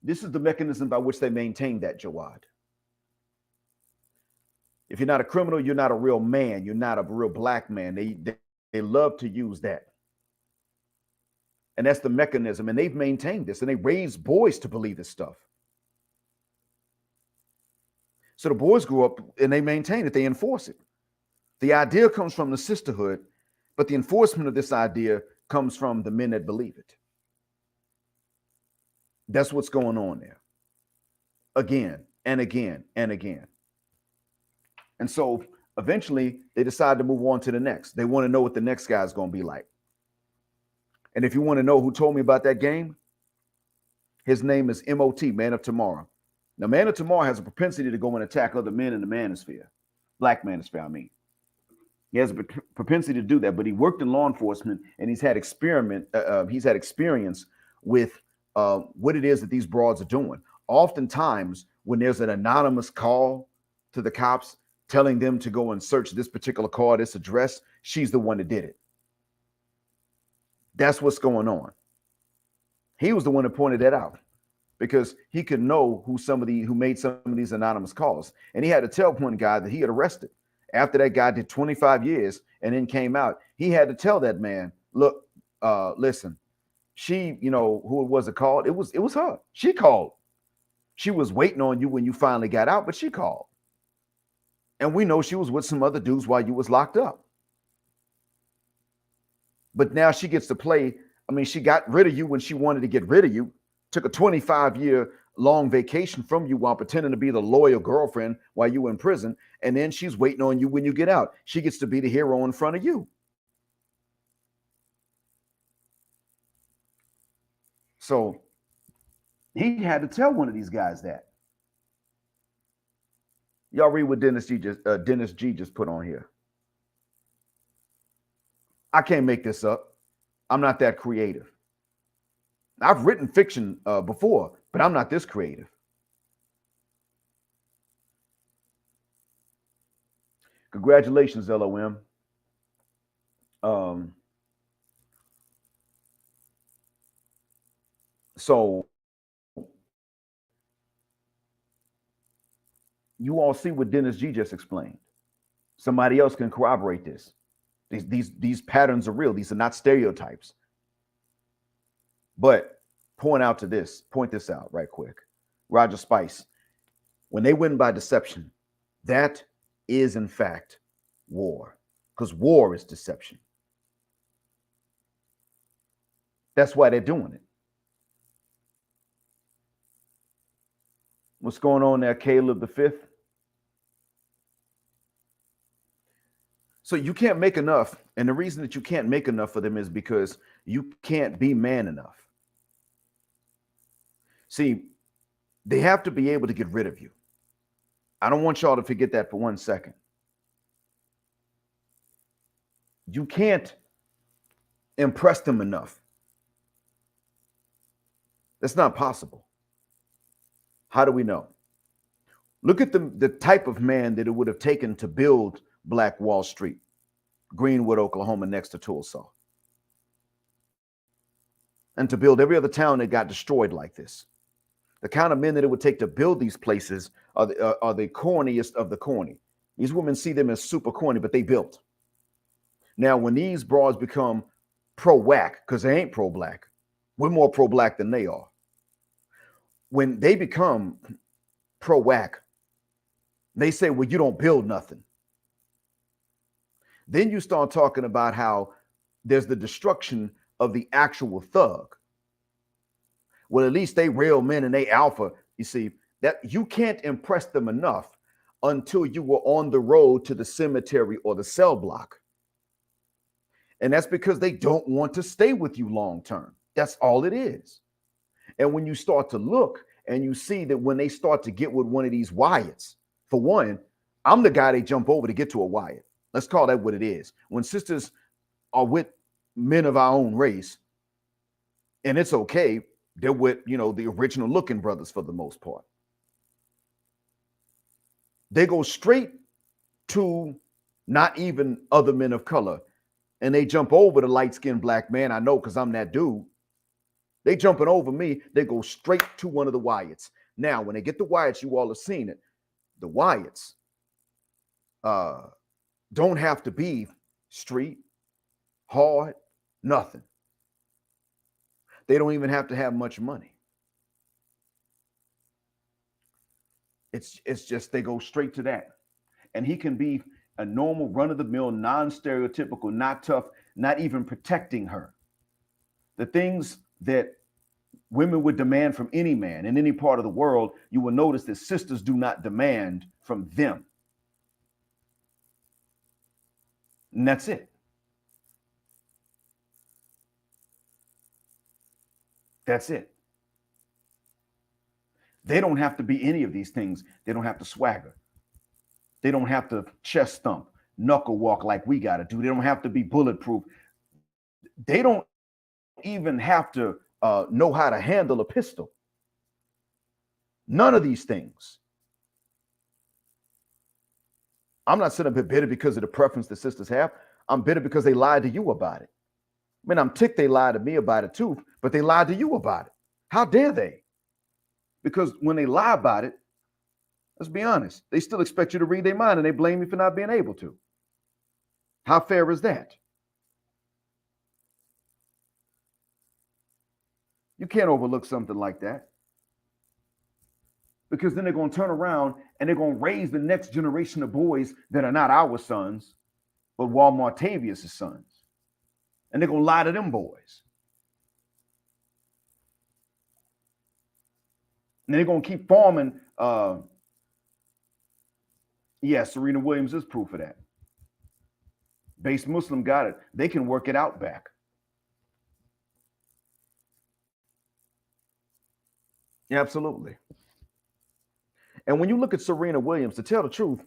This is the mechanism by which they maintain that, Jawad. If you're not a criminal, you're not a real man. You're not a real black man. They love to use that. And that's the mechanism. And they've maintained this. And they raise boys to believe this stuff. So the boys grew up and they maintain it. They enforce it. The idea comes from the sisterhood, but the enforcement of this idea comes from the men that believe it. That's what's going on there. Again and again and again. And so eventually they decide to move on to the next. They want to know what the next guy is going to be like. And if you want to know who told me about that game, his name is MOT, Man of Tomorrow. Now, Man of Tomorrow has a propensity to go and attack other men in the manosphere. Black manosphere, I mean. He has a propensity to do that, but he worked in law enforcement and he's had experience with what it is that these broads are doing. Oftentimes, when there's an anonymous call to the cops telling them to go and search this particular car, this address, she's the one that did it. That's what's going on. He was the one that pointed that out because he could know who made some of these anonymous calls. And he had to tell one guy that he had arrested. After that guy did 25 years and then came out, he had to tell that man, look, listen, she, who it was that called, it was her. She called. She was waiting on you when you finally got out, but she called. And we know she was with some other dudes while you was locked up. But now she gets to play. I mean, she got rid of you when she wanted to get rid of you, took a 25-year long vacation from you while pretending to be the loyal girlfriend while you were in prison. And then she's waiting on you when you get out. She gets to be the hero in front of you. So he had to tell one of these guys that. Y'all read what Dennis G just put on here. I can't make this up. I'm not that creative. I've written fiction before, but I'm not this creative. Congratulations, LOM. So you all see what Dennis G just explained. Somebody else can corroborate this. These patterns are real. These are not stereotypes. But point this out right quick. Roger Spice, when they win by deception, that is in fact war, because war is deception. That's why they're doing it. What's going on there, Caleb the Fifth? So you can't make enough. And the reason that you can't make enough for them is because you can't be man enough. See, they have to be able to get rid of you. I don't want y'all to forget that for 1 second. You can't impress them enough. That's not possible. How do we know? Look at the type of man that it would have taken to build Black Wall Street, Greenwood, Oklahoma, next to Tulsa, and to build every other town that got destroyed like this. The kind of men that it would take to build these places are the corniest of the corny. These women see them as super corny, but they built. Now, when these broads become pro-whack, because they ain't pro-black, we're more pro-black than they are. When they become pro-whack, they say, well, you don't build nothing. Then you start talking about how there's the destruction of the actual thug. Well, at least they real men and they alpha. You see, that you can't impress them enough until you were on the road to the cemetery or the cell block. And that's because they don't want to stay with you long term. That's all it is. And when you start to look and you see that when they start to get with one of these Wyatts, for one, I'm the guy they jump over to get to a Wyatt. Let's call that what it is. When sisters are with men of our own race, and it's okay, they're with, the original looking brothers for the most part. They go straight to not even other men of color, and they jump over the light-skinned black man. I know because I'm that dude. They jumping over me. They go straight to one of the Wyatts. Now, when they get the Wyatts, you all have seen it. The Wyatts don't have to be street, hard, nothing. They don't even have to have much money. It's just they go straight to that. And he can be a normal, run-of-the-mill, non-stereotypical, not tough, not even protecting her. The things that women would demand from any man in any part of the world, you will notice that sisters do not demand from them. And that's it. That's it. They don't have to be any of these things. They don't have to swagger. They don't have to chest thump, knuckle walk like we got to do. They don't have to be bulletproof. They don't even have to know how to handle a pistol. None of these things. I'm not sitting up here bitter because of the preference the sisters have. I'm bitter because they lied to you about it. I mean, I'm ticked they lied to me about it too, but they lied to you about it. How dare they? Because when they lie about it, let's be honest, they still expect you to read their mind and they blame you for not being able to. How fair is that? You can't overlook something like that. Because then they're going to turn around and they're going to raise the next generation of boys that are not our sons, but Walmart Tavius' sons. And they're going to lie to them boys. And they're going to keep forming. Serena Williams is proof of that. Base Muslim got it. They can work it out back. Yeah, absolutely. And when you look at Serena Williams, to tell the truth,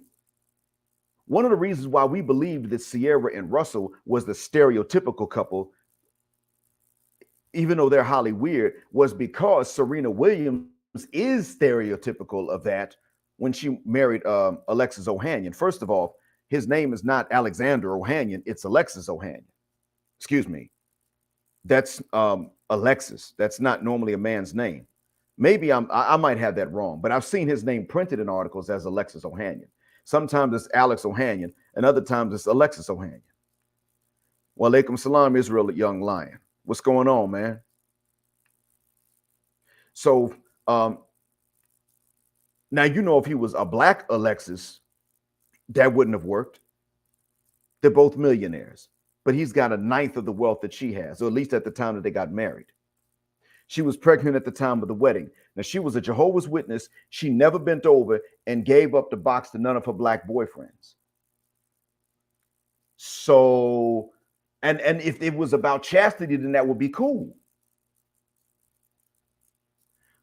one of the reasons why we believed that Sierra and Russell was the stereotypical couple, even though they're highly weird, was because Serena Williams is stereotypical of that when she married Alexis Ohanian. First of all, his name is not Alexander Ohanian, it's Alexis Ohanian. Excuse me. That's Alexis. That's not normally a man's name. Maybe I might have that wrong, but I've seen his name printed in articles as Alexis Ohanian. Sometimes it's Alex Ohanian, and other times it's Alexis Ohanian. Wa alaikum salam, Israel, young lion. What's going on, man? So now, if he was a black Alexis, that wouldn't have worked. They're both millionaires, but he's got a ninth of the wealth that she has, or at least at the time that they got married. She was pregnant at the time of the wedding. Now, she was a Jehovah's Witness. She never bent over and gave up the box to none of her black boyfriends. So, and if it was about chastity, then that would be cool.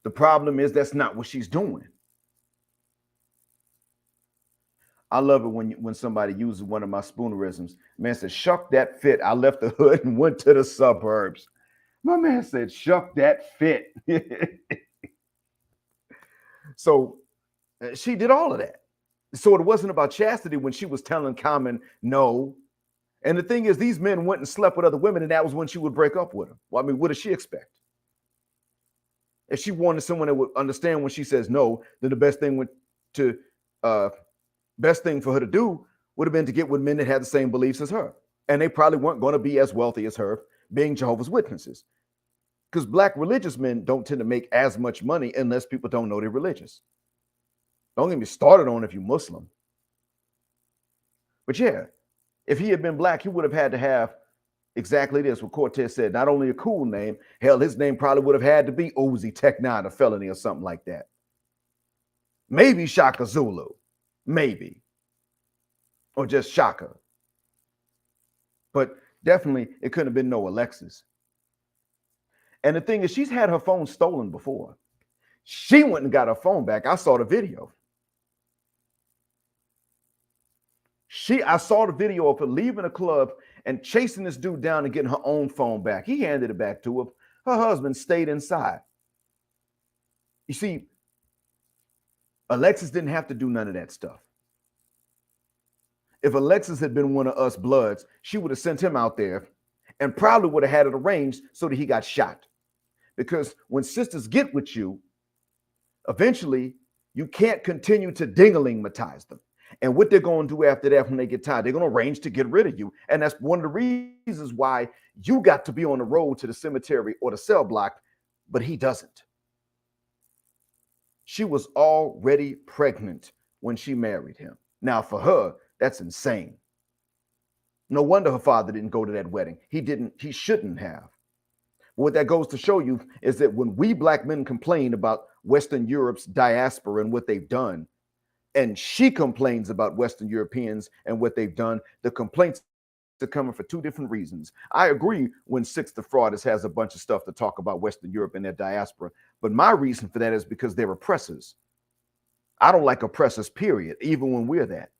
The problem is that's not what she's doing. I love it when somebody uses one of my spoonerisms. Man said, "Shuck that fit." I left the hood and went to the suburbs. My man said, "Shuck that fit." So she did all of that. So it wasn't about chastity when she was telling Common no. And the thing is, these men went and slept with other women, and that was when she would break up with them. Well, I mean, what does she expect? If she wanted someone that would understand when she says no, then the best thing for her to do would have been to get with men that had the same beliefs as her. And they probably weren't going to be as wealthy as her, being Jehovah's Witnesses. Because black religious men don't tend to make as much money unless people don't know they're religious. Don't get me started on if you're Muslim. But yeah, if he had been black, he would have had to have exactly this, what Cortez said. Not only a cool name, hell, his name probably would have had to be Uzi Tech 9, a felony or something like that. Maybe Shaka Zulu. Maybe. Or just Shaka. But definitely, it couldn't have been no Alexis. And the thing is, she's had her phone stolen before. She went and got her phone back. I saw the video. I saw the video of her leaving the club and chasing this dude down and getting her own phone back. He handed it back to her. Her husband stayed inside. You see, Alexis didn't have to do none of that stuff. If Alexis had been one of us Bloods, she would have sent him out there and probably would have had it arranged so that he got shot. Because when sisters get with you, eventually you can't continue to ding-a-ling-matize them. And what they're going to do after that when they get tired, they're going to arrange to get rid of you. And that's one of the reasons why you got to be on the road to the cemetery or the cell block, but he doesn't. She was already pregnant when she married him. Now, for her, that's insane. No wonder her father didn't go to that wedding. He shouldn't have. What that goes to show you is that when we black men complain about Western Europe's diaspora and what they've done, and she complains about Western Europeans and what they've done, the complaints are coming for two different reasons. I agree when Six the Fraudist has a bunch of stuff to talk about Western Europe and their diaspora, but my reason for that is because they're oppressors. I don't like oppressors, period, even when we're that.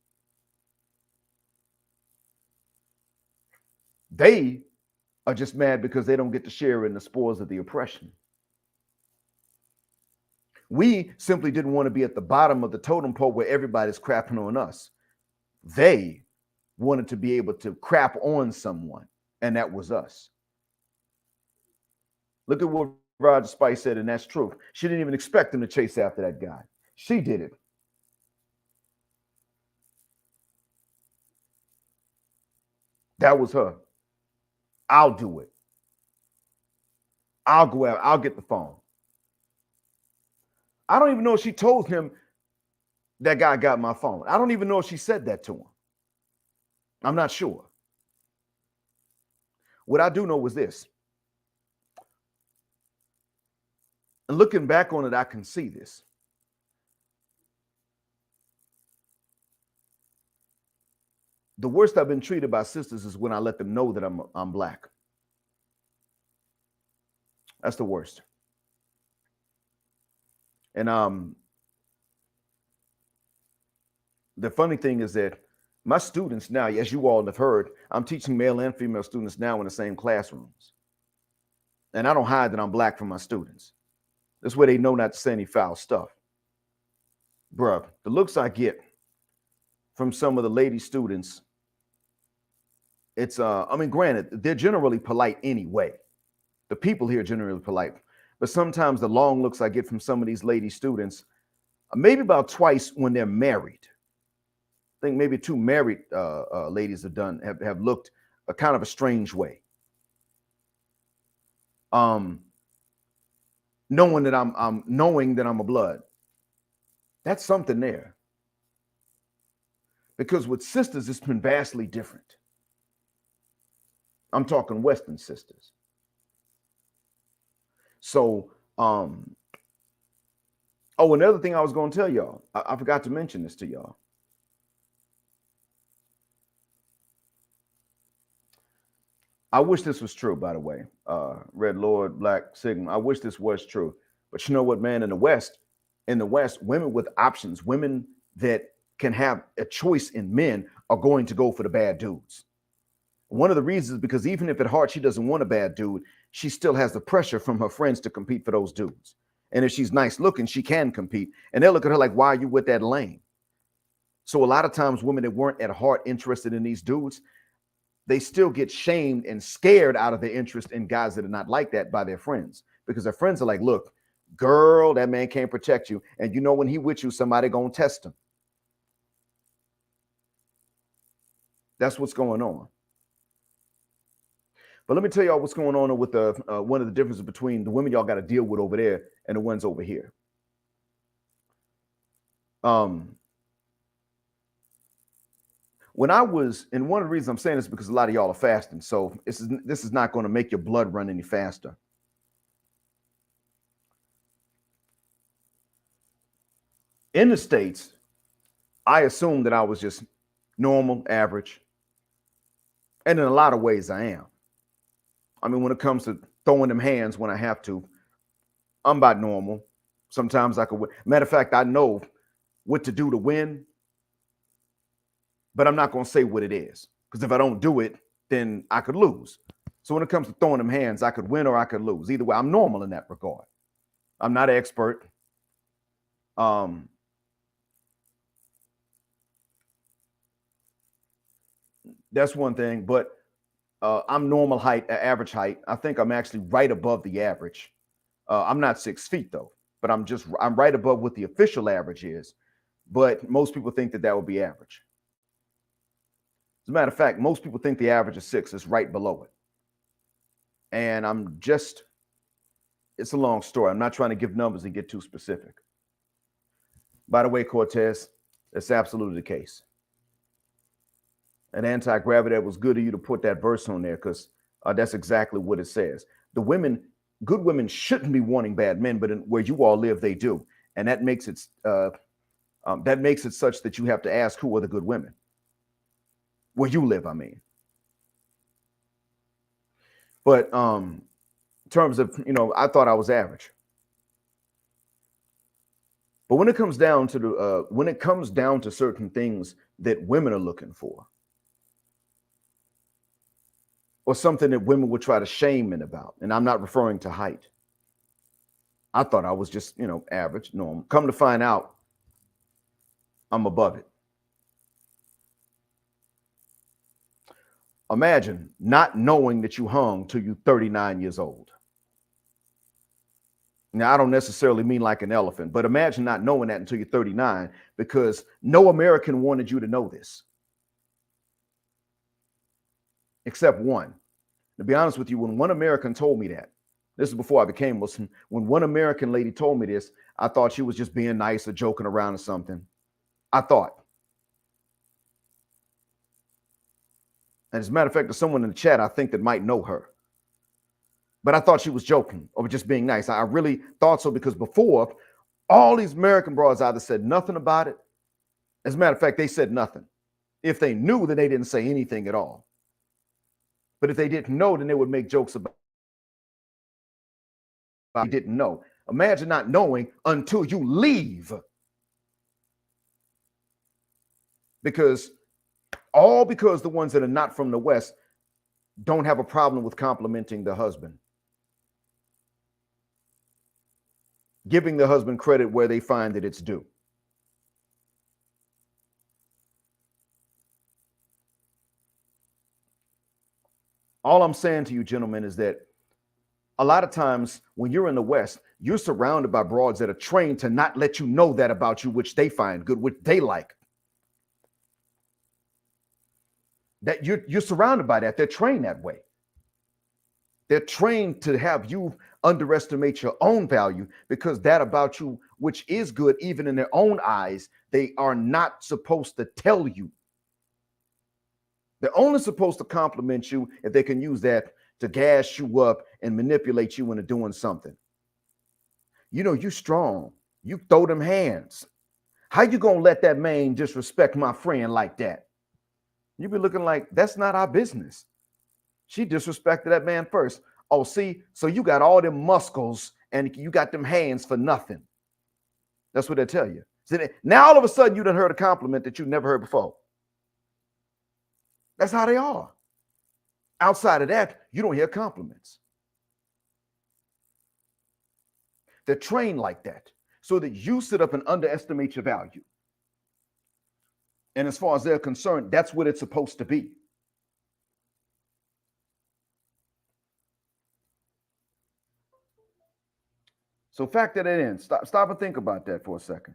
They are just mad because they don't get to share in the spoils of the oppression. We simply didn't want to be at the bottom of the totem pole where everybody's crapping on us. They wanted to be able to crap on someone, and that was us. Look at what Roger Spice said, and that's true. She didn't even expect him to chase after that guy. She did it. That was her. I'll do it. I'll go out. I'll get the phone. I don't even know if she told him that guy got my phone. I don't even know if she said that to him. I'm not sure. What I do know was this. And looking back on it, I can see this. The worst I've been treated by sisters is when I let them know that I'm black. That's the worst. And the funny thing is that my students now, as you all have heard, I'm teaching male and female students now in the same classrooms. And I don't hide that I'm black from my students. This way they know not to say any foul stuff. Bruh, the looks I get from some of the lady students, it's, granted, they're generally polite anyway. The people here are generally polite. But sometimes the long looks I get from some of these lady students, maybe about twice when they're married. I think maybe two married ladies have looked a kind of a strange way. Knowing that I'm a blood. That's something there. Because with sisters, it's been vastly different. I'm talking Western sisters. So, another thing I was going to tell y'all, I forgot to mention this to y'all. I wish this was true, by the way. Red Lord, Black Sigma. I wish this was true. But you know what, man? In the West, women with options, women that can have a choice in men are going to go for the bad dudes. One of the reasons is because even if at heart she doesn't want a bad dude, she still has the pressure from her friends to compete for those dudes. And if she's nice looking, she can compete. And they'll look at her like, why are you with that lame? So a lot of times women that weren't at heart interested in these dudes, they still get shamed and scared out of their interest in guys that are not like that by their friends, because their friends are like, look, girl, that man can't protect you. And you know, when he with you, somebody gonna test him. That's what's going on. But let me tell y'all what's going on with the one of the differences between the women y'all got to deal with over there and the ones over here. When I was, and one of the reasons I'm saying this is because a lot of y'all are fasting, so this is not going to make your blood run any faster. In the States, I assumed that I was just normal, average, and in a lot of ways I am. I mean, when it comes to throwing them hands when I have to, I'm about normal. Sometimes I could win. Matter of fact, I know what to do to win, but I'm not going to say what it is, because if I don't do it, then I could lose. So when it comes to throwing them hands, I could win or I could lose. Either way, I'm normal in that regard. I'm not an expert. That's one thing, but I'm normal height, average height. I think I'm actually right above the average. I'm not 6 feet though, but I'm right above what the official average is. But most people think that would be average. As a matter of fact, most people think the average is 6. It's right below it. And it's a long story. I'm not trying to give numbers and get too specific. By the way, Cortez, that's absolutely the case. And anti-gravity, that was good of you to put that verse on there, because that's exactly what it says. Good women shouldn't be wanting bad men, but where you all live, they do. And that makes it such that you have to ask, who are the good women? Where you live, I mean. But in terms of, I thought I was average. But when it comes down to certain things that women are looking for, or something that women would try to shame men about, and I'm not referring to height. I thought I was just, average, normal. Come to find out, I'm above it. Imagine not knowing that you hung till you're 39 years old. Now, I don't necessarily mean like an elephant, but imagine not knowing that until you're 39, because no American wanted you to know this. Except one. To be honest with you, when one American told me that, this is before I became Muslim, when one American lady told me this, I thought she was just being nice or joking around or something. I thought. And as a matter of fact, there's someone in the chat I think that might know her. But I thought she was joking or just being nice. I really thought so, because before, all these American broads either said nothing about it. As a matter of fact, they said nothing. If they knew, then they didn't say anything at all. But if they didn't know, then they would make jokes about they didn't know. Imagine not knowing until you leave. Because the ones that are not from the West don't have a problem with complimenting the husband. Giving the husband credit where they find that it's due. All I'm saying to you, gentlemen, is that a lot of times when you're in the West, you're surrounded by broads that are trained to not let you know that about you, which they find good, which they like. That you're surrounded by that. They're trained that way. They're trained to have you underestimate your own value, because that about you, which is good, even in their own eyes, they are not supposed to tell you. They're only supposed to compliment you if they can use that to gas you up and manipulate you into doing something. You strong. You throw them hands. How you gonna let that man disrespect my friend like that? You be looking like, that's not our business. She disrespected that man first. Oh, see, so you got all them muscles and you got them hands for nothing. That's what they tell you. So now all of a sudden you done heard a compliment that you never heard before. That's how they are. Outside of that, you don't hear compliments. They're trained like that so that you sit up and underestimate your value. And as far as they're concerned, that's what it's supposed to be. So factor that in. Stop and think about that for a second.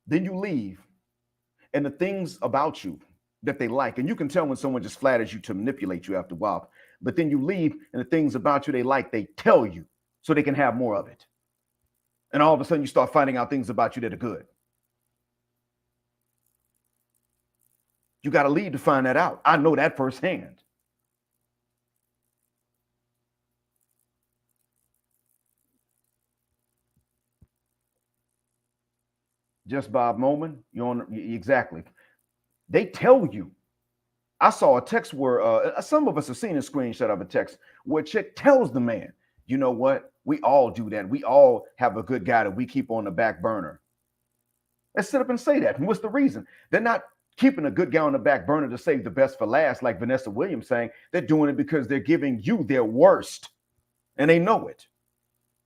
Then you leave, and the things about you that they like, and you can tell when someone just flatters you to manipulate you after a while, but then you leave, and the things about you they like, they tell you so they can have more of it. And all of a sudden you start finding out things about you that are good. You got to leave to find that out. I know that firsthand. Just by a moment, you're on exactly. They tell you. I saw a text where some of us have seen a screenshot of a text where a chick tells the man, you know what? We all do that. We all have a good guy that we keep on the back burner. Let's sit up and say that. And what's the reason? They're not keeping a good guy on the back burner to save the best for last, like Vanessa Williams saying. They're doing it because they're giving you their worst. And they know it.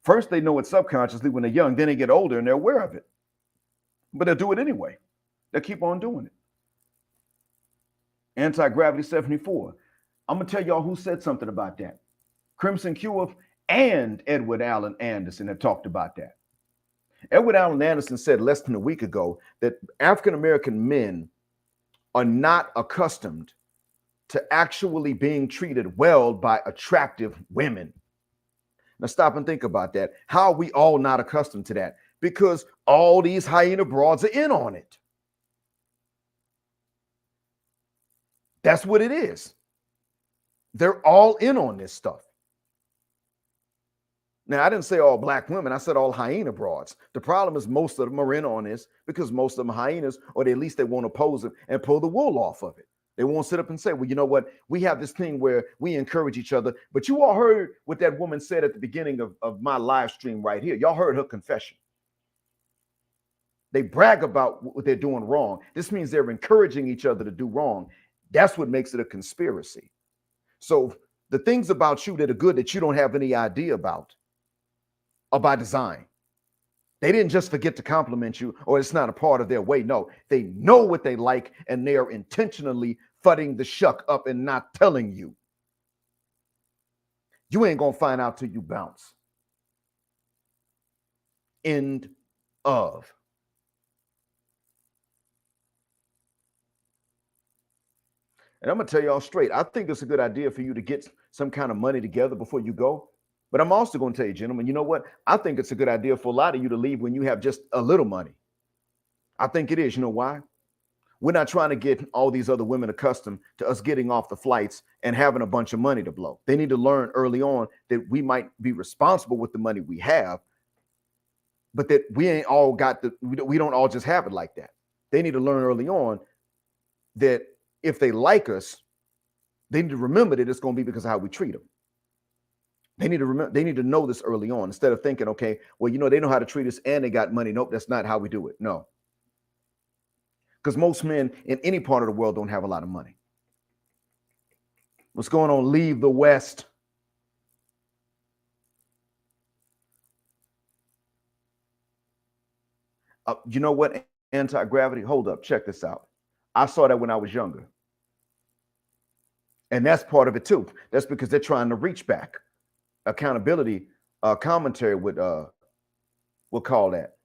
First, they know it subconsciously when they're young. Then they get older and they're aware of it. But they'll do it anyway. They'll keep on doing it. Anti-Gravity 74. I'm going to tell y'all who said something about that. Crimson Cure and Edward Allen Anderson have talked about that. Edward Allen Anderson said less than a week ago that African-American men are not accustomed to actually being treated well by attractive women. Now stop and think about that. How are we all not accustomed to that? Because all these hyena broads are in on it. That's what it is. They're all in on this stuff. Now, I didn't say all black women. I said all hyena broads. The problem is most of them are in on this because most of them are hyenas, or at least they won't oppose them and pull the wool off of it. They won't sit up and say, well, you know what? We have this thing where we encourage each other. But you all heard what that woman said at the beginning of my live stream right here. Y'all heard her confession. They brag about what they're doing wrong. This means they're encouraging each other to do wrong. That's what makes it a conspiracy. So the things about you that are good that you don't have any idea about are by design. They didn't just forget to compliment you or it's not a part of their way. No, they know what they like and they are intentionally fudding the shuck up and not telling you. You ain't going to find out till you bounce. End of. And I'm going to tell y'all straight, I think it's a good idea for you to get some kind of money together before you go. But I'm also going to tell you, gentlemen, you know what? I think it's a good idea for a lot of you to leave when you have just a little money. I think it is. You know why? We're not trying to get all these other women accustomed to us getting off the flights and having a bunch of money to blow. They need to learn early on that we might be responsible with the money we have, but that we ain't all got we don't all just have it like that. They need to learn early on that if they like us, they need to remember that it's going to be because of how we treat them. They need to remember, they need to know this early on instead of thinking, okay, well, you know, they know how to treat us and they got money. Nope, that's not how we do it. No. Because most men in any part of the world don't have a lot of money. What's going on? Leave the West. You know what? Anti-gravity. Hold up. Check this out. I saw that when I was younger. And that's part of it too. That's because they're trying to reach back. Accountability commentary would call that.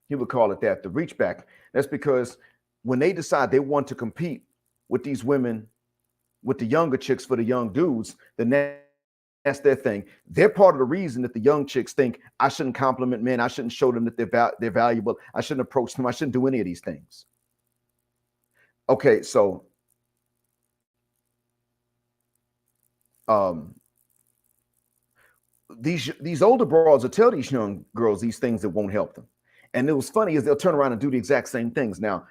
He would call it that, the reach back. That's because when they decide they want to compete with these women, with the younger chicks for the young dudes, then that's their thing. They're part of the reason that the young chicks think I shouldn't compliment men. I shouldn't show them that they're valuable. I shouldn't approach them. I shouldn't do any of these things. Okay, so these older broads will tell these young girls these things that won't help them. And it was funny is they'll turn around and do the exact same things. Now,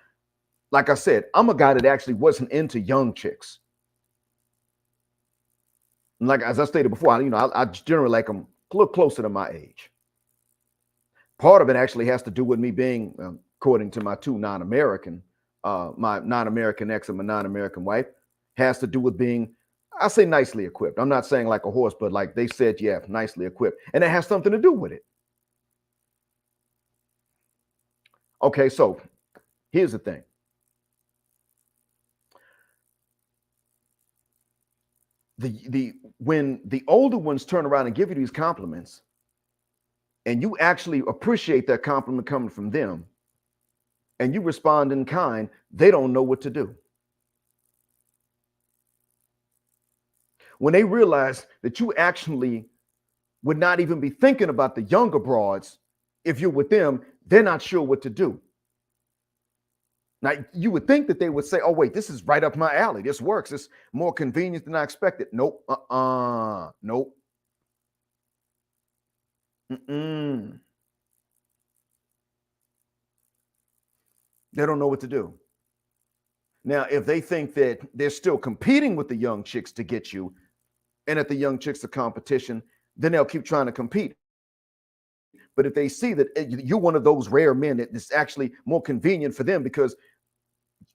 like I said, I'm a guy that actually wasn't into young chicks. And like as I stated before, I generally like them a little closer to my age. Part of it actually has to do with me being, according to my my non-American ex and my non-American wife, has to do with being, I say nicely equipped. I'm not saying like a horse, but like they said, yeah, nicely equipped. And it has something to do with it. Okay, so here's the thing. When the older ones turn around and give you these compliments, and you actually appreciate that compliment coming from them, and you respond in kind, they don't know what to do. When they realize that you actually would not even be thinking about the younger broads, if you're with them, they're not sure what to do. Now, you would think that they would say, oh, wait, this is right up my alley. This works. It's more convenient than I expected. Nope. Nope. Mm-mm. They don't know what to do. Now, if they think that they're still competing with the young chicks to get you, and that the young chicks are competition, then they'll keep trying to compete. But if they see that you're one of those rare men that it's actually more convenient for them because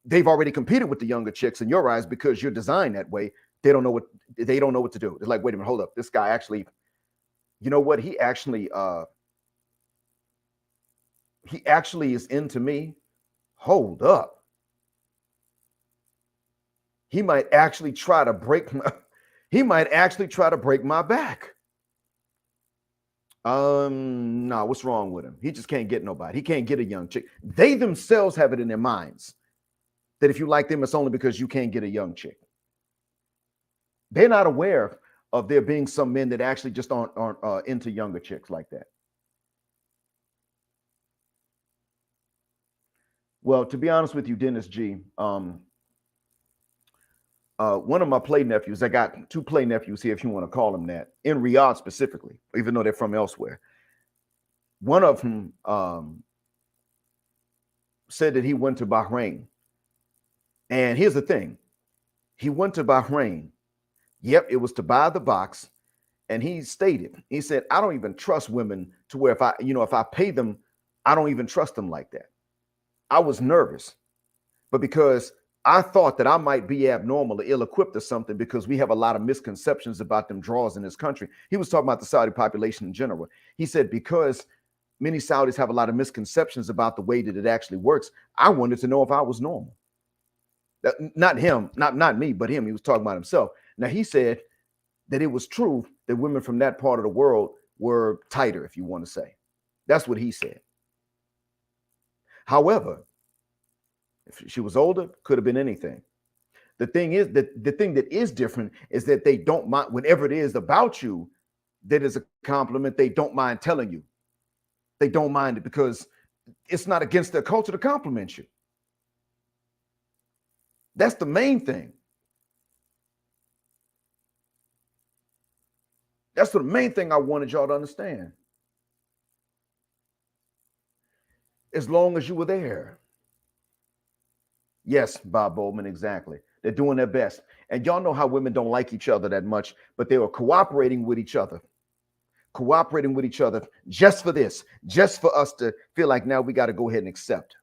they've already competed with the younger chicks in your eyes because you're designed that way, they don't know what to do. It's like, wait a minute, hold up. This guy actually, you know what? He actually is into me. Hold up. He might actually try to break my back. No, what's wrong with him? He just can't get nobody. He can't get a young chick. They themselves have it in their minds that if you like them, it's only because you can't get a young chick. They're not aware of there being some men that actually just aren't into younger chicks like that. Well, to be honest with you, Dennis G, one of my play nephews, I got two play nephews here, if you want to call them that, in Riyadh specifically, even though they're from elsewhere. One of them said that he went to Bahrain. And here's the thing. He went to Bahrain. Yep, it was to buy the box. And he said, I don't even trust women to where if I pay them, I don't even trust them like that. I was nervous, but because I thought that I might be abnormal or ill-equipped or something because we have a lot of misconceptions about them draws in this country. He was talking about the Saudi population in general. He said, because many Saudis have a lot of misconceptions about the way that it actually works, I wanted to know if I was normal. Not him, not me, but him. He was talking about himself. Now, he said that it was true that women from that part of the world were tighter, if you want to say. That's what he said. However, if she was older, could have been anything. The thing is that the thing that is different is that they don't mind, whatever it is about you that is a compliment, they don't mind telling you. They don't mind it because it's not against their culture to compliment you. That's the main thing. That's the main thing I wanted y'all to understand. As long as you were there. Yes, Bob Bowman, exactly. They're doing their best. And y'all know how women don't like each other that much, but they were cooperating with each other just for this, just for us to feel like now we got to go ahead and accept.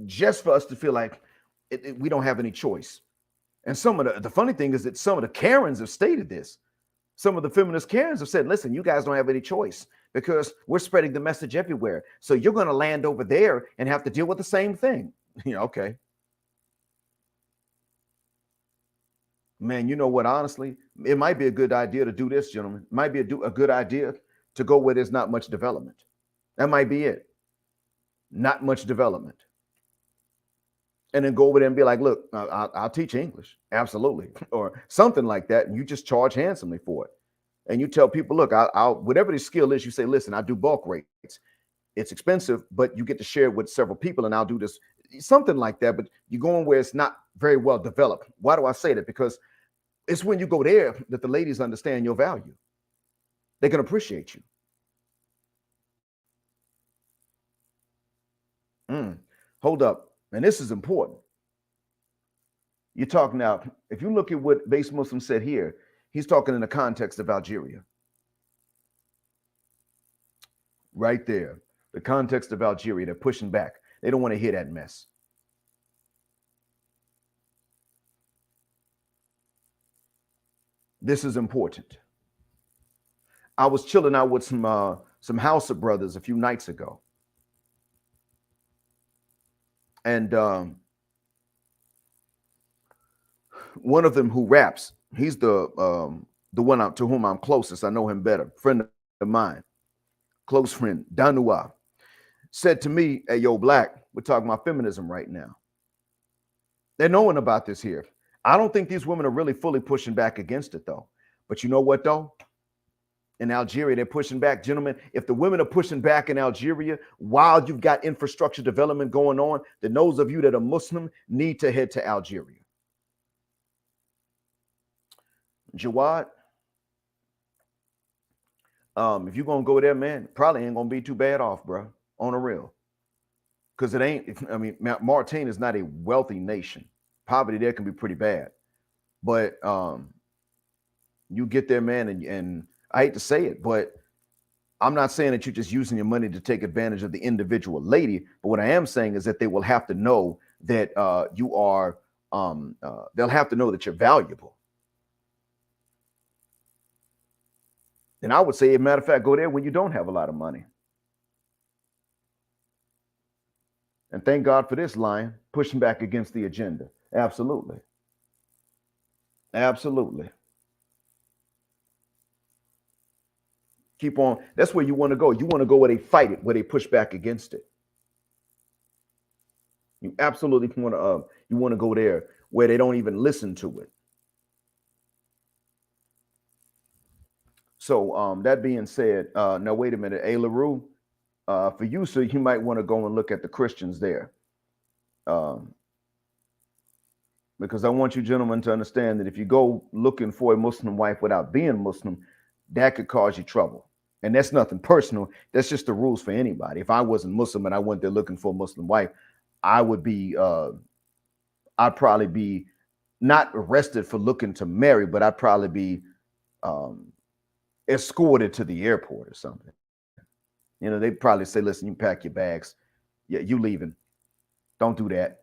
Just for us to feel like we don't have any choice. And some of the funny thing is that some of the Karens have stated this. Some of the feminist Karens have said, listen, you guys don't have any choice because we're spreading the message everywhere. So you're going to land over there and have to deal with the same thing. Yeah, okay. Man, you know what? Honestly, it might be a good idea to do this, gentlemen. It might be a good idea to go where there's not much development. That might be it. Not much development. And then go over there and be like, look, I'll teach English. Absolutely. Or something like that. And you just charge handsomely for it. And you tell people, look, I'll whatever the skill is, you say, listen, I do bulk rates. It's expensive, but you get to share it with several people and I'll do this. Something like that. But you're going where it's not very well developed. Why do I say that? Because it's when you go there that the ladies understand your value. They can appreciate you. Hold up. And this is important. You're talking now, if you look at what base Muslim said here, he's talking in the context of Algeria. Right there. The context of Algeria. They're pushing back. They don't want to hear that mess. This is important. I was chilling out with some Hausa brothers a few nights ago. And one of them who raps, he's the one to whom I'm closest. I know him better. Friend of mine, close friend, Danua, said to me, "Hey, yo, Black, we're talking about feminism right now. They're knowing about this here. I don't think these women are really fully pushing back against it, though. But you know what, though? In Algeria, they're pushing back. Gentlemen, if the women are pushing back in Algeria while you've got infrastructure development going on, then those of you that are Muslim need to head to Algeria." Jawad, if you're going to go there, man, probably ain't going to be too bad off, bro, on the real. Because it ain't, I mean, Mauritania is not a wealthy nation. Poverty there can be pretty bad. But you get there, man, and I hate to say it, but I'm not saying that you're just using your money to take advantage of the individual lady. But what I am saying is that they will have to know that you are, they'll have to know that you're valuable. And I would say, as a matter of fact, go there when you don't have a lot of money. And thank God for this line, pushing back against the agenda. Absolutely. Absolutely. Keep on. That's where you want to go. You want to go where they fight it, where they push back against it. You absolutely want to go there where they don't even listen to it. So that being said, now wait a minute, A. LaRue, for you, sir, you might want to go and look at the Christians there. Because I want you gentlemen to understand that if you go looking for a Muslim wife without being Muslim, that could cause you trouble. And that's nothing personal. That's just the rules for anybody. If I wasn't Muslim and I went there looking for a Muslim wife, I would be, I'd probably be not arrested for looking to marry, but I'd probably be escorted to the airport or something. You know, they'd probably say, listen, you pack your bags. Yeah, you leaving. Don't do that.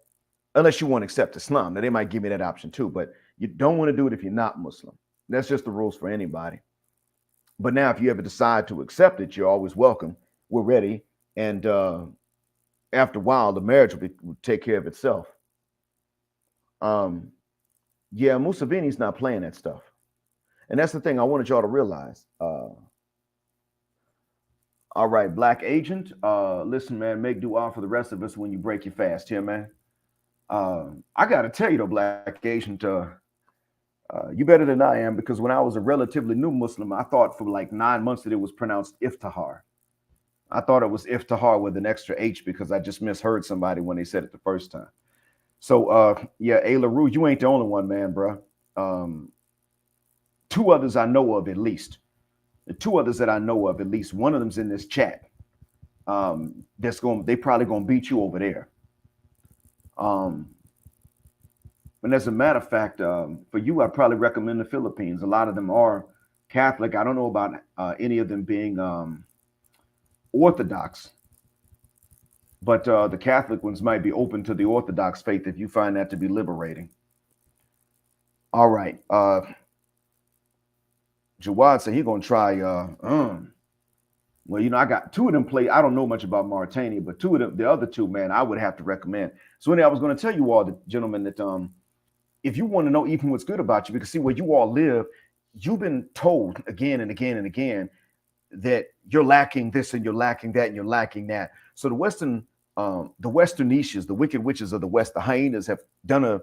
Unless you want to accept Islam. Now, they might give me that option too, but you don't want to do it if you're not Muslim. That's just the rules for anybody. But now, if you ever decide to accept it, you're always welcome. We're ready. And after a while, the marriage will take care of itself. Yeah, Museveni's not playing that stuff. And that's the thing I wanted y'all to realize. All right, Black Agent. Listen, man, make dua for the rest of us when you break your fast here, man. I got to tell you, though, Black Agent, you better than I am, because when I was a relatively new Muslim, I thought for like 9 months that it was pronounced Iftihar. I thought it was Iftihar with an extra H because I just misheard somebody when they said it the first time. So, yeah, A. LaRue, you ain't the only one, man, bro. Two others I know of, at least. The two others that I know of, at least one of them's in this chat. They probably gonna beat you over there. And as a matter of fact, for you, I'd probably recommend the Philippines. A lot of them are Catholic. I don't know about any of them being Orthodox, but the Catholic ones might be open to the Orthodox faith if you find that to be liberating. All right. Jawad said he's gonna try. Well, you know, I got two of them play. I don't know much about Mauritania, but two of them, the other two, man, I would have to recommend. So anyway, I was going to tell you all, the gentlemen, that if you want to know even what's good about you, because see where you all live, you've been told again and again and again that you're lacking this and you're lacking that and you're lacking that. So the Western niches, the wicked witches of the West, the hyenas, have done a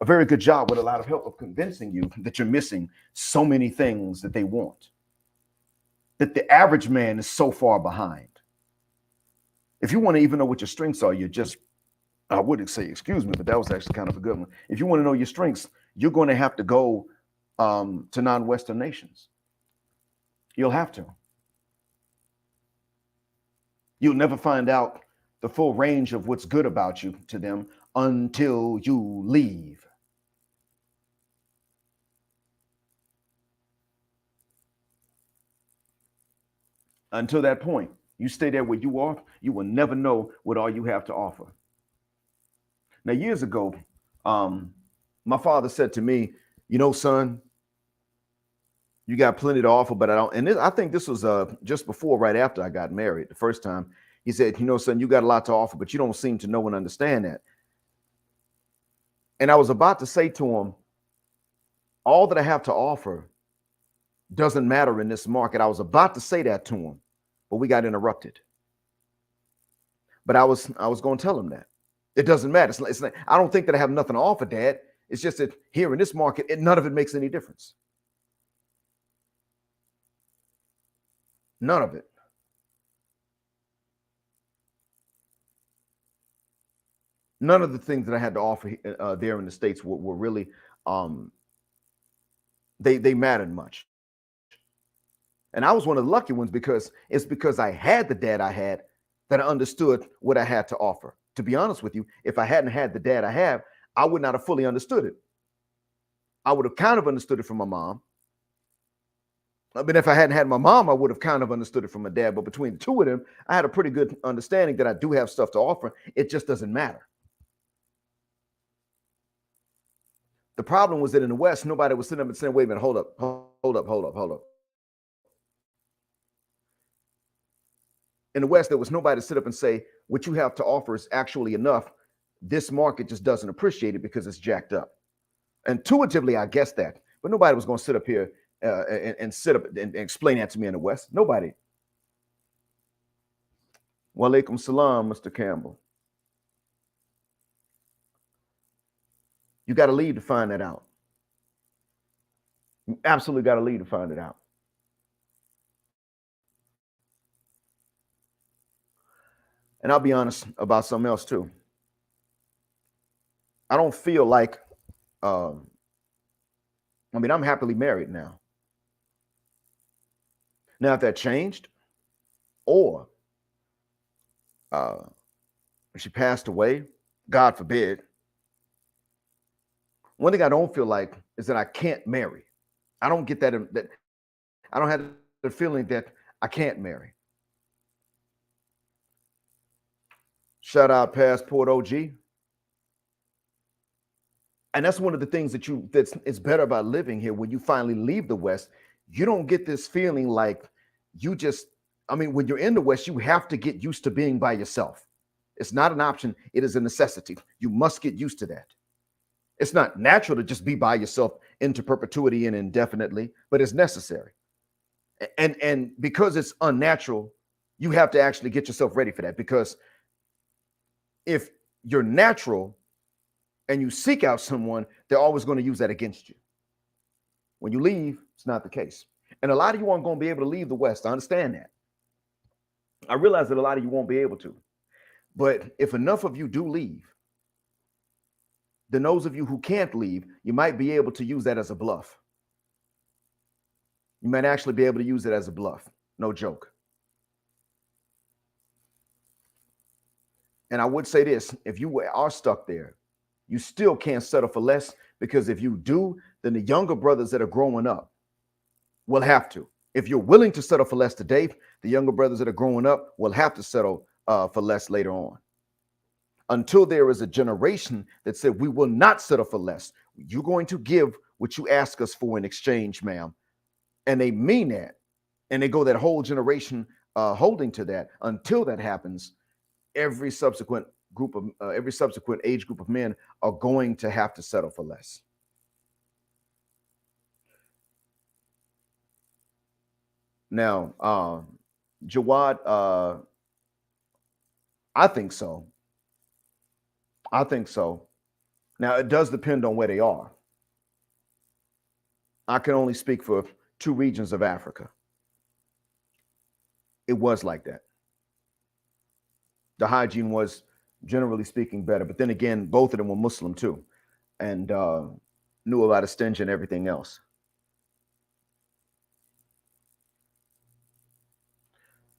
very good job with a lot of help of convincing you that you're missing so many things that they want, that the average man is so far behind. If you want to even know what your strengths are, you're just, I wouldn't say, excuse me, but that was actually kind of a good one. If you want to know your strengths, you're going to have to go to non-Western nations. You'll have to. You'll never find out the full range of what's good about you to them until you leave. Until that point, you stay there where you are, you will never know what all you have to offer. Now, years ago, my father said to me, son, you got plenty to offer, but I don't. And I think this was just before, right after I got married, the first time. He said, son, you got a lot to offer, but you don't seem to know and understand that. And I was about to say to him, all that I have to offer doesn't matter in this market. I was about to say that to him, but we got interrupted. But I was going to tell him that it doesn't matter. It's like, I don't think that I have nothing to offer, Dad. It's just that here in this market, none of it makes any difference. None of it. None of the things that I had to offer there in the States were really, they mattered much. And I was one of the lucky ones because I had the dad I had that I understood what I had to offer. To be honest with you, if I hadn't had the dad I have, I would not have fully understood it. I would have kind of understood it from my mom. I mean, if I hadn't had my mom, I would have kind of understood it from my dad. But between the two of them, I had a pretty good understanding that I do have stuff to offer. It just doesn't matter. The problem was that in the West, nobody was sitting up and saying, wait a minute, hold up. In the West, there was nobody to sit up and say, what you have to offer is actually enough. This market just doesn't appreciate it because it's jacked up. Intuitively, I guess that. But nobody was going to sit up here and sit up and explain that to me in the West. Nobody. Wa alaikum salam, Mr. Campbell. You got to leave to find that out. You absolutely got to leave to find it out. And I'll be honest about something else too. I don't feel like, I'm happily married now. Now, if that changed, or she passed away, God forbid, one thing I don't feel like is that I can't marry. I don't get that I don't have the feeling that I can't marry. Shout out Passport OG. And that's one of the things it's better about living here. When you finally leave the West, you don't get this feeling like when you're in the West, you have to get used to being by yourself. It's not an option. It is a necessity. You must get used to that. It's not natural to just be by yourself into perpetuity and indefinitely, but it's necessary. And because it's unnatural, you have to actually get yourself ready for that. Because if you're natural and you seek out someone, they're always going to use that against you. When you leave, it's not the case. And a lot of you aren't going to be able to leave the West. I understand that. I realize that a lot of you won't be able to. But if enough of you do leave, then those of you who can't leave, you might be able to use that as a bluff. You might actually be able to use it as a bluff. No joke. And I would say this, if you are stuck there, you still can't settle for less, because if you do, then the younger brothers that are growing up will have to. If you're willing to settle for less today, the younger brothers that are growing up will have to settle for less later on. Until there is a generation that said, we will not settle for less. You're going to give what you ask us for in exchange, ma'am. And they mean that. And they go that whole generation holding to that. Until that happens, every subsequent age group of men are going to have to settle for less. Now, Jawad, I think so. Now, it does depend on where they are. I can only speak for 2 regions of Africa. It was like that. The hygiene was, generally speaking, better. But then again, both of them were Muslim too, and knew about a stench and everything else.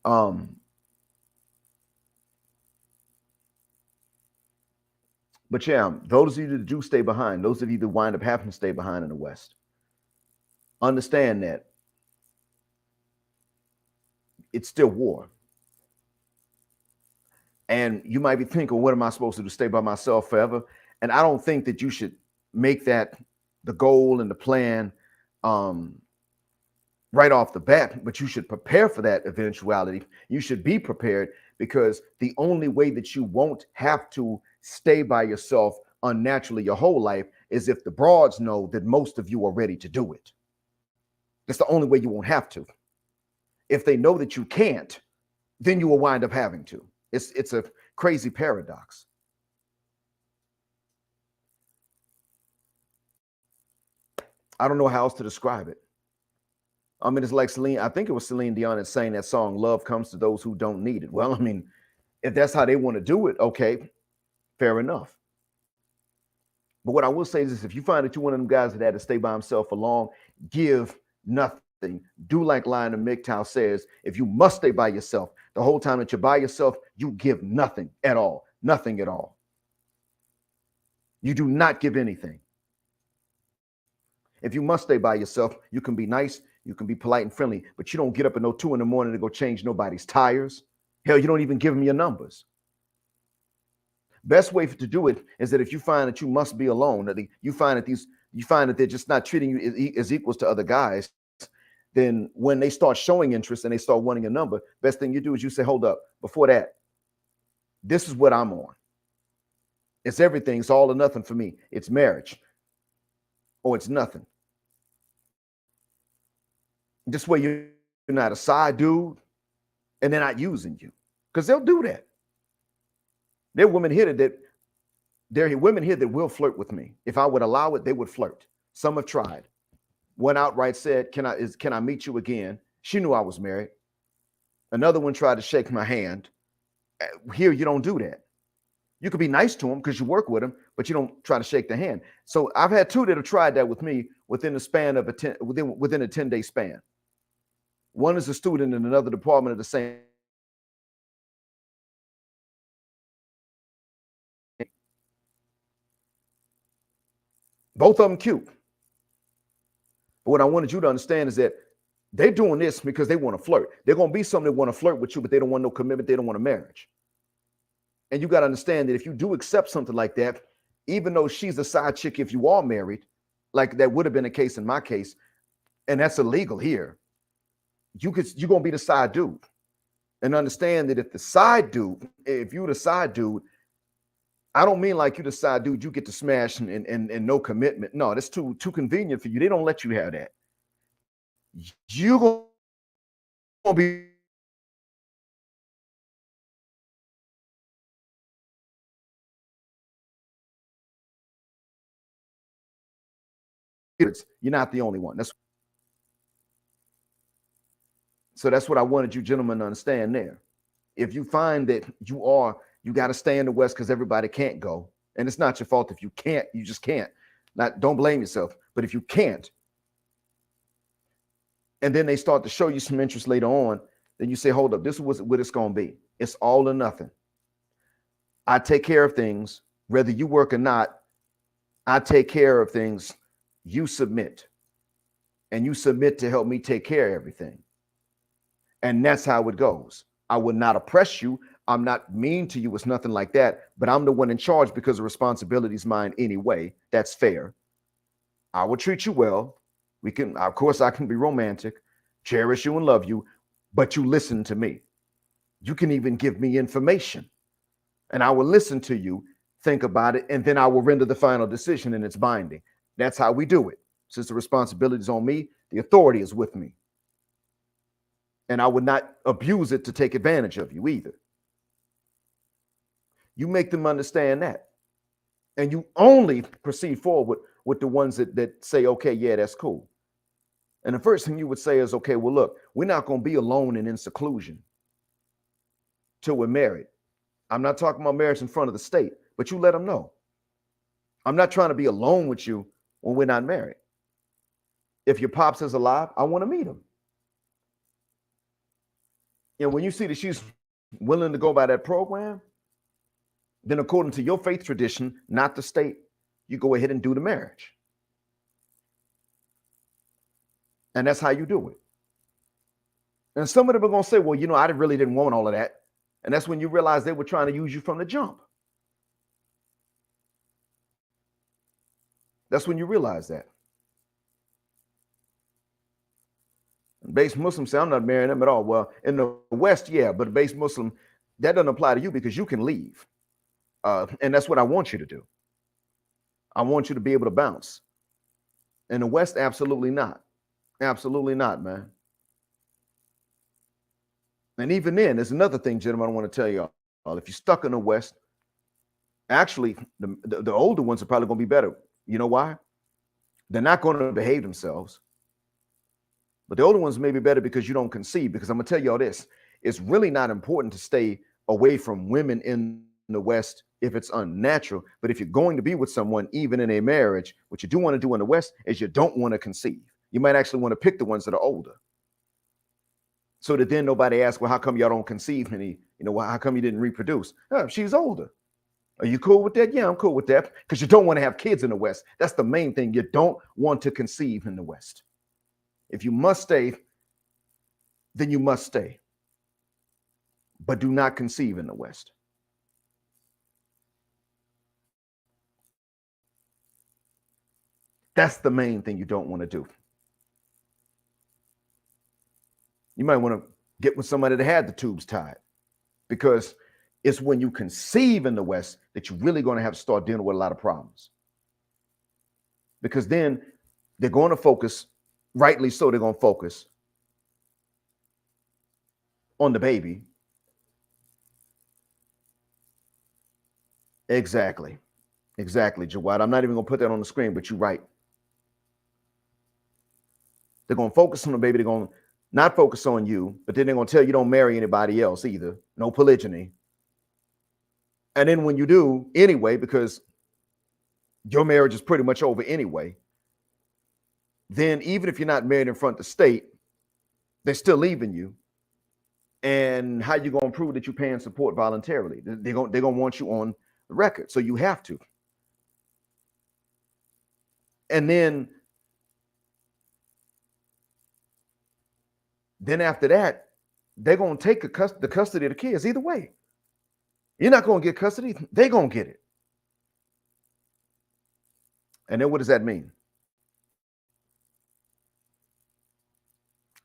Um, but yeah, those of you that do stay behind, those of you that wind up having to stay behind in the West, understand that it's still war. And you might be thinking, what am I supposed to do? Stay by myself forever? And I don't think that you should make that the goal and the plan um, right off the bat, but you should prepare for that eventuality. You should be prepared, because the only way that you won't have to stay by yourself unnaturally your whole life is if the broads know that most of you are ready to do it. That's the only way you won't have to. If they know that you can't, then you will wind up having to. It's a crazy paradox. I don't know how else to describe it. I mean, it's like I think it was Celine Dion that sang that song, Love Comes to Those Who Don't Need It. Well, I mean, if that's how they want to do it, okay, fair enough. But what I will say is this: if you find that you're one of them guys that had to stay by himself for long, give nothing. Do like Lionel McTow says, if you must stay by yourself, the whole time that you're by yourself, you give nothing at all. Nothing at all. You do not give anything. If you must stay by yourself, you can be nice, you can be polite and friendly, but you don't get up at no 2 in the morning to go change nobody's tires. Hell, you don't even give them your numbers. Best way to do it is that if you find that you must be alone, that you find that they're just not treating you as equals to other guys, then when they start showing interest and they start wanting a number, best thing you do is you say, hold up, before that, this is what I'm on. It's everything. It's all or nothing for me. It's marriage or it's nothing. This way you're not a side dude and they're not using you, because they'll do that. There are women here that will flirt with me. If I would allow it, they would flirt. Some have tried. One outright said, can I meet you again? She knew I was married. Another one tried to shake my hand. Here, you don't do that. You could be nice to them because you work with them, but you don't try to shake their hand. So I've had two that have tried that with me within the span of within a 10-day span. One is a student in another department of the same. Both of them cute. But what I wanted you to understand is that they're doing this because they want to flirt. They're going to be some that want to flirt with you, but they don't want no commitment. They don't want a marriage. And you got to understand that if you do accept something like that, even though she's a side chick, if you are married, like that would have been the case in my case, and that's illegal here, you're going to be the side dude. And understand that if you're the side dude, I don't mean like you the side dude, you get to smash and no commitment. No, that's too convenient for you. They don't let you have that. You're going to be you're not the only one. That's what I wanted you gentlemen to understand there. If you find that you got to stay in the West because everybody can't go, and it's not your fault if you can't, you just can't. Don't blame yourself. But if you can't, and then they start to show you some interest later on, then you say, hold up, this is what it's going to be. It's all or nothing. I take care of things, whether you work or not. I take care of things. You submit. And you submit to help me take care of everything. And that's how it goes. I will not oppress you. I'm not mean to you. It's nothing like that. But I'm the one in charge because the responsibility is mine anyway. That's fair. I will treat you well. Of course, I can be romantic, cherish you and love you, but you listen to me. You can even give me information and I will listen to you, think about it, and then I will render the final decision and it's binding. That's how we do it. Since the responsibility is on me, the authority is with me. And I would not abuse it to take advantage of you either. You make them understand that. And you only proceed forward with the ones that say, okay, yeah, that's cool. And the first thing you would say is, okay, well, look, we're not going to be alone and in seclusion till we're married. I'm not talking about marriage in front of the state, but you let them know. I'm not trying to be alone with you when we're not married. If your pops is alive, I want to meet him. And when you see that she's willing to go by that program, then according to your faith tradition, not the state, you go ahead and do the marriage. And that's how you do it. And some of them are going to say, well, I really didn't want all of that. And that's when you realize they were trying to use you from the jump. That's when you realize that. Base Muslims say, I'm not marrying them at all. Well, in the West, yeah, but a base Muslim, that doesn't apply to you because you can leave. And that's what I want you to do. I want you to be able to bounce. In the West, absolutely not. Absolutely not, man. And even then, there's another thing, gentlemen, I want to tell you all. If you're stuck in the West, actually, the older ones are probably going to be better. You know why? They're not going to behave themselves. But the older ones may be better because you don't conceive. Because I'm going to tell you all this. It's really not important to stay away from women in the West if it's unnatural. But if you're going to be with someone, even in a marriage, what you do want to do in the West is you don't want to conceive. You might actually want to pick the ones that are older. So that then nobody asks, well, how come y'all don't conceive any? How come you didn't reproduce? Oh, she's older. Are you cool with that? Yeah, I'm cool with that. Because you don't want to have kids in the West. That's the main thing. You don't want to conceive in the West. If you must stay, then you must stay. But do not conceive in the West. That's the main thing you don't want to do. You might want to get with somebody that had the tubes tied, because it's when you conceive in the West that you're really going to have to start dealing with a lot of problems. Because then they're going to focus, rightly so, they're going to focus on the baby. Exactly, Jawad. I'm not even going to put that on the screen, but you're right. They're going to focus on the baby. They're going to not focus on you, but then they're going to tell you don't marry anybody else either. No polygyny. And then when you do anyway, because your marriage is pretty much over anyway, then even if you're not married in front of the state, they're still leaving you. And how you going to prove that you're paying support voluntarily? They're going to want you on the record. So you have to. And then after that, they're going to take the custody of the kids either way. You're not going to get custody. They're going to get it. And then what does that mean?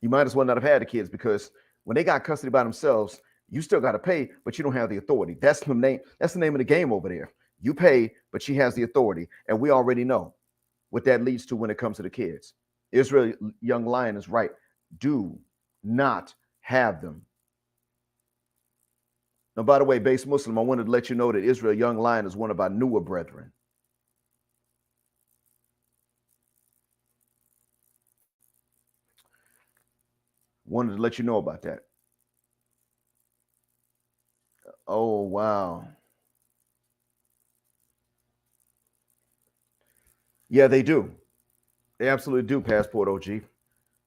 You might as well not have had the kids, because when they got custody by themselves, you still got to pay, but you don't have the authority. That's the name of the game over there. You pay, but she has the authority. And we already know what that leads to when it comes to the kids. Israel Young Lion is right. Do not have them. Now, by the way, base Muslim, I wanted to let you know that Israel Young Lion is one of our newer brethren. Wanted to let you know about that. Oh, wow. Yeah, they do. They absolutely do, Passport OG.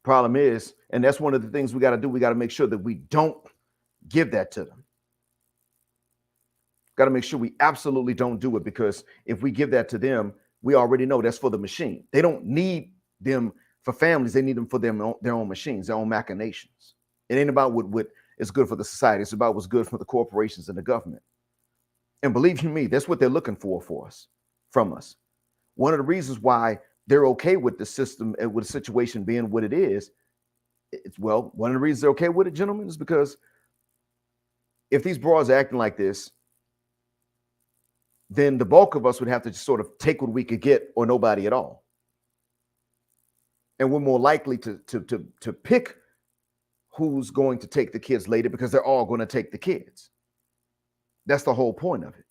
Problem is, and that's one of the things we got to do, we got to make sure that we don't give that to them. Got to make sure we absolutely don't do it, because if we give that to them, we already know that's for the machine. They don't need them for families. They need them for their own machines, their own machinations. It ain't about what is good for the society. It's about what's good for the corporations and the government. And believe you me, that's what they're looking for us, from us. One of the reasons why they're okay with the system and with the situation being what it is, one of the reasons they're okay with it, gentlemen, is because if these broads are acting like this, then the bulk of us would have to just sort of take what we could get, or nobody at all. And we're more likely to pick who's going to take the kids later, because they're all going to take the kids. That's the whole point of it.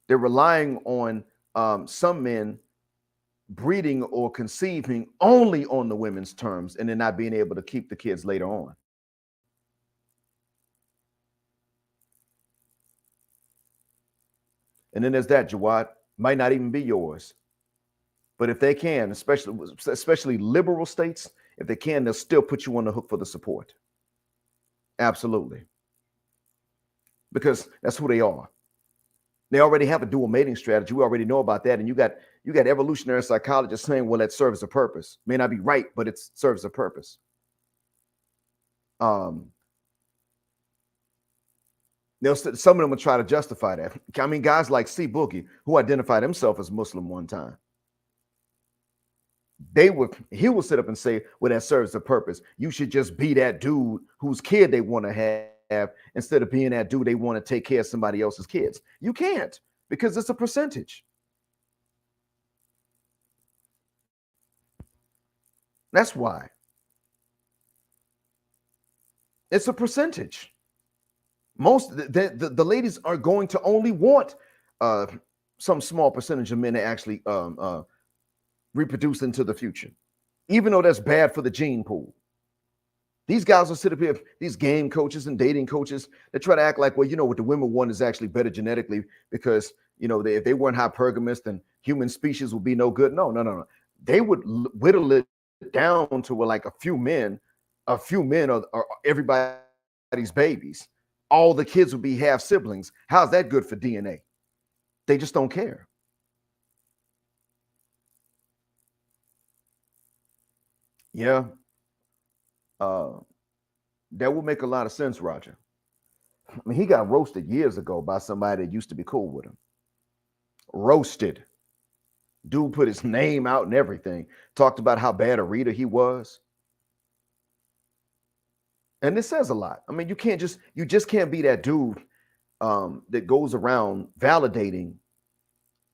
They're relying on some men breeding or conceiving only on the women's terms, and then not being able to keep the kids later on. And then there's that, Jawad, might not even be yours. But if they can, especially liberal states, if they can, they'll still put you on the hook for the support. Absolutely. Because that's who they are. They already have a dual mating strategy. We already know about that. And you got evolutionary psychologists saying, well, that serves a purpose. May not be right, but it serves a purpose. Um, some of them will try to justify that. I mean, guys like C Boogie, who identified himself as Muslim one time, he will sit up and say, well, that serves a purpose. You should just be that dude whose kid they want to have instead of being that dude they want to take care of somebody else's kids. You can't, because it's a percentage. That's why. It's a percentage. Most the ladies are going to only want uh, some small percentage of men to actually reproduce into the future, even though that's bad for the gene pool. These guys will sit up here, these game coaches and dating coaches, they try to act like, well, what the women want is actually better genetically because, if they weren't hypergamous, then human species would be no good. No, no, no, no. They would whittle it down to where like a few men are everybody's babies. All the kids would be half siblings. How's that good for DNA? They just don't care. Yeah, uh, that would make a lot of sense, Roger. I mean, he got roasted years ago by somebody that used to be cool with him. Roasted. Dude put his name out and everything. Talked about how bad a reader he was. And this says a lot. I mean, you just can't be that dude that goes around validating,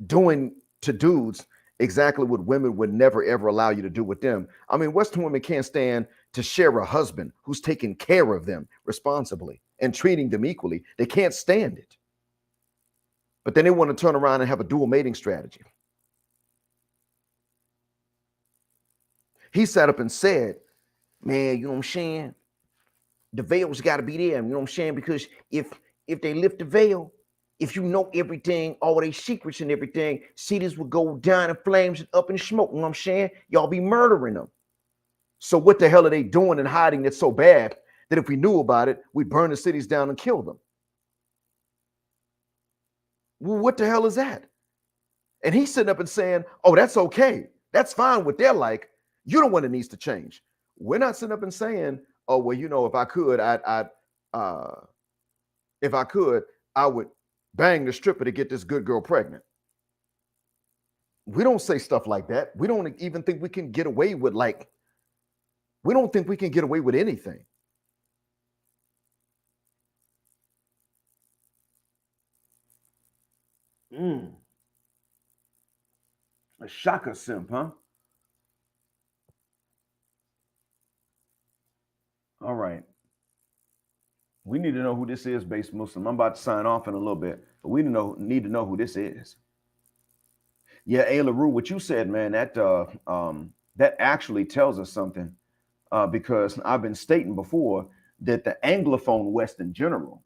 doing to dudes exactly what women would never ever allow you to do with them. I mean, Western women can't stand to share a husband who's taking care of them responsibly and treating them equally. They can't stand it. But then they want to turn around and have a dual mating strategy. He sat up and said, man, you know what I'm saying? The veil's got to be there. You know what I'm saying? Because if they lift the veil, if you know everything, all their secrets and everything, cities would go down in flames and up in smoke. You know what I'm saying? Y'all be murdering them. So what the hell are they doing and hiding that's so bad that if we knew about it, we'd burn the cities down and kill them? Well, what the hell is that? And he's sitting up and saying, oh, that's okay. That's fine what they're like. You're the one that needs to change. We're not sitting up and saying, oh, well, if I could, if I could, I would bang the stripper to get this good girl pregnant. We don't say stuff like that. We don't even think we can get away with we don't think we can get away with anything. A shocker simp, huh? All right. We need to know who this is, Base Muslim. I'm about to sign off in a little bit, but we need to know who this is. Yeah, A. LaRue, what you said, man, that actually tells us something because I've been stating before that the Anglophone West in general,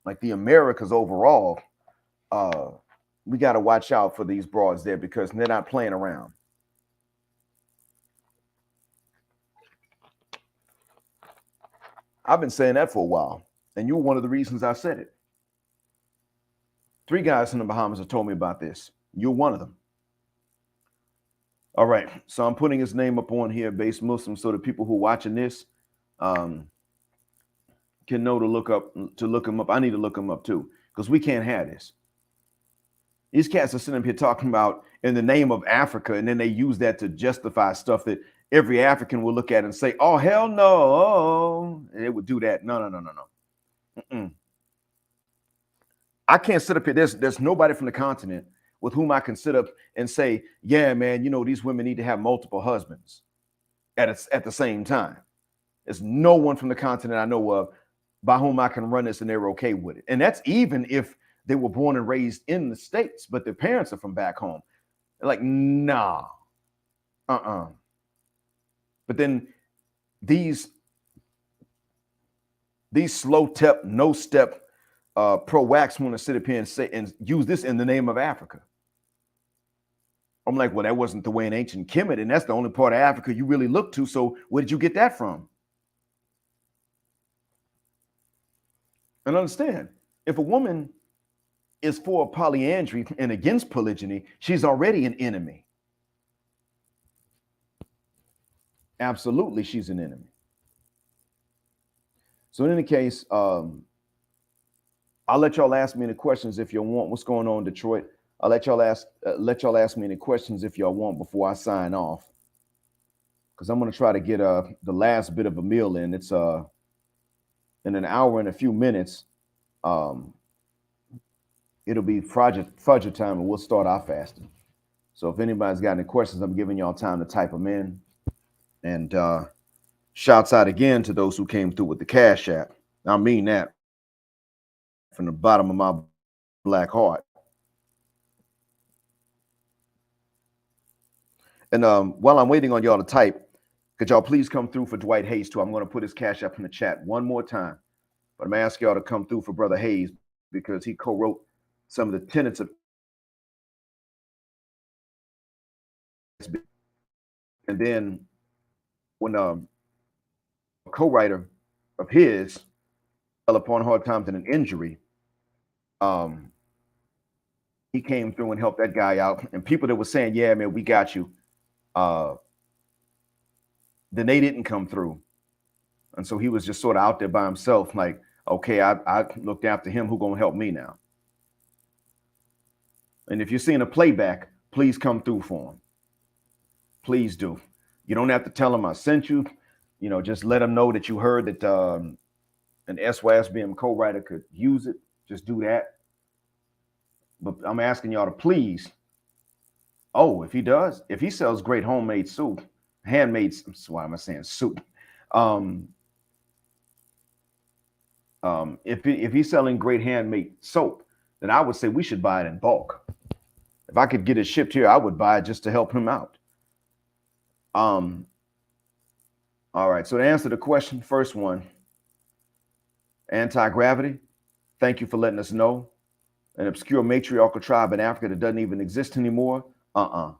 like the Americas overall, we got to watch out for these broads there because they're not playing around. I've been saying that for a while, and you were one of the reasons I said it. 3 guys in the Bahamas have told me about this. You're one of them. All right, so I'm putting his name up on here, Base Muslim, so the people who are watching this can know to look him up. I need to look him up too, because we can't have this. These cats are sitting up here talking about in the name of Africa, and then they use that to justify stuff that every African will look at and say, "Oh hell no!" And they would do that. No, no, no, no, no. Mm-mm. I can't sit up here. There's nobody from the continent with whom I can sit up and say, "Yeah, man, these women need to have multiple husbands at the same time." There's no one from the continent I know of by whom I can run this and they're okay with it. And that's even if they were born and raised in the States, but their parents are from back home. They're like, nah, But then these slow step, no step pro-wax want to sit up here and say and use this in the name of Africa. I'm like, well, that wasn't the way in ancient Kemet, and that's the only part of Africa you really look to. So where did you get that from? And understand, if a woman is for polyandry and against polygyny, she's already an enemy. Absolutely, she's an enemy. So in any case, I'll let y'all ask me any questions if you want. What's going on, Detroit? I'll let y'all ask me any questions if y'all want before I sign off, because I'm gonna try to get the last bit of a meal in. It's in an hour and a few minutes. Um, it'll be fudger time, and we'll start our fasting. So if anybody's got any questions, I'm giving y'all time to type them in. And shouts out again to those who came through with the Cash App. I mean that from the bottom of my black heart. And while I'm waiting on y'all to type, could y'all please come through for Dwight Hayes too? I'm going to put his Cash App in the chat one more time. But I'm going to ask y'all to come through for Brother Hayes because he co-wrote some of the tenets of. And then when a co-writer of his fell upon hard times and an injury, he came through and helped that guy out. And people that were saying, yeah, man, we got you, then they didn't come through. And so he was just sort of out there by himself, like, okay, I looked after him. Who gonna help me now? And if you're seeing a playback, please come through for him. Please do. You don't have to tell him I sent you. You know, just let him know that you heard that an SYSBM co-writer could use it. Just do that. But I'm asking y'all to please. Oh, if he does, if he sells great homemade soup, handmade, why am I saying soup? If he's selling great handmade soap, then I would say we should buy it in bulk. If I could get it shipped here, I would buy it just to help him out. All right, so to answer the question, first one, anti-gravity, thank you for letting us know. An obscure matriarchal tribe in Africa that doesn't even exist anymore, then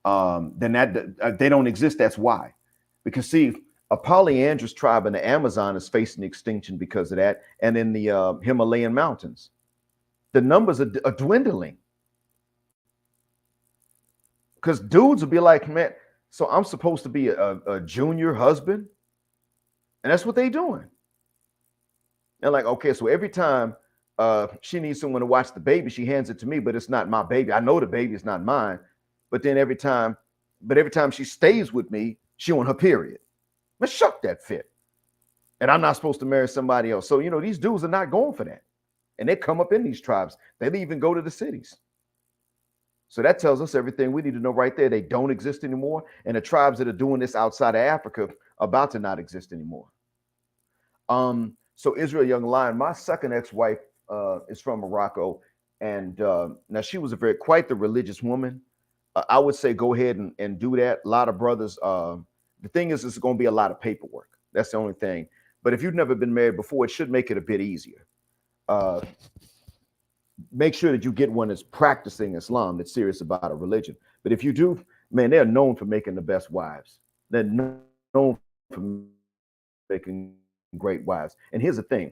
that they don't exist, that's why. Because see, a polyandrous tribe in the Amazon is facing extinction because of that, and in the Himalayan mountains. The numbers are dwindling. Because dudes will be like, man, so I'm supposed to be a junior husband? And that's what they're doing. And like, okay, so every time she needs someone to watch the baby, she hands it to me, but it's not my baby. I know the baby is not mine. But then every time she stays with me, she on her period. Man, shuck that fit. And I'm not supposed to marry somebody else. So, you know, these dudes are not going for that. And they come up in these tribes. They even go to the cities. So that tells us everything we need to know right there. They don't exist anymore. And the tribes that are doing this outside of Africa are about to not exist anymore. So Israel Young Lion, my second ex-wife is from Morocco. And now she was quite the religious woman. I would say go ahead and do that. A lot of brothers, the thing is, it's going to be a lot of paperwork. That's the only thing. But if you've never been married before, it should make it a bit easier. Make sure that you get one that's practicing Islam, that's serious about a religion. But if you do, man, they're known for making the best wives. They're known for making great wives. And here's the thing.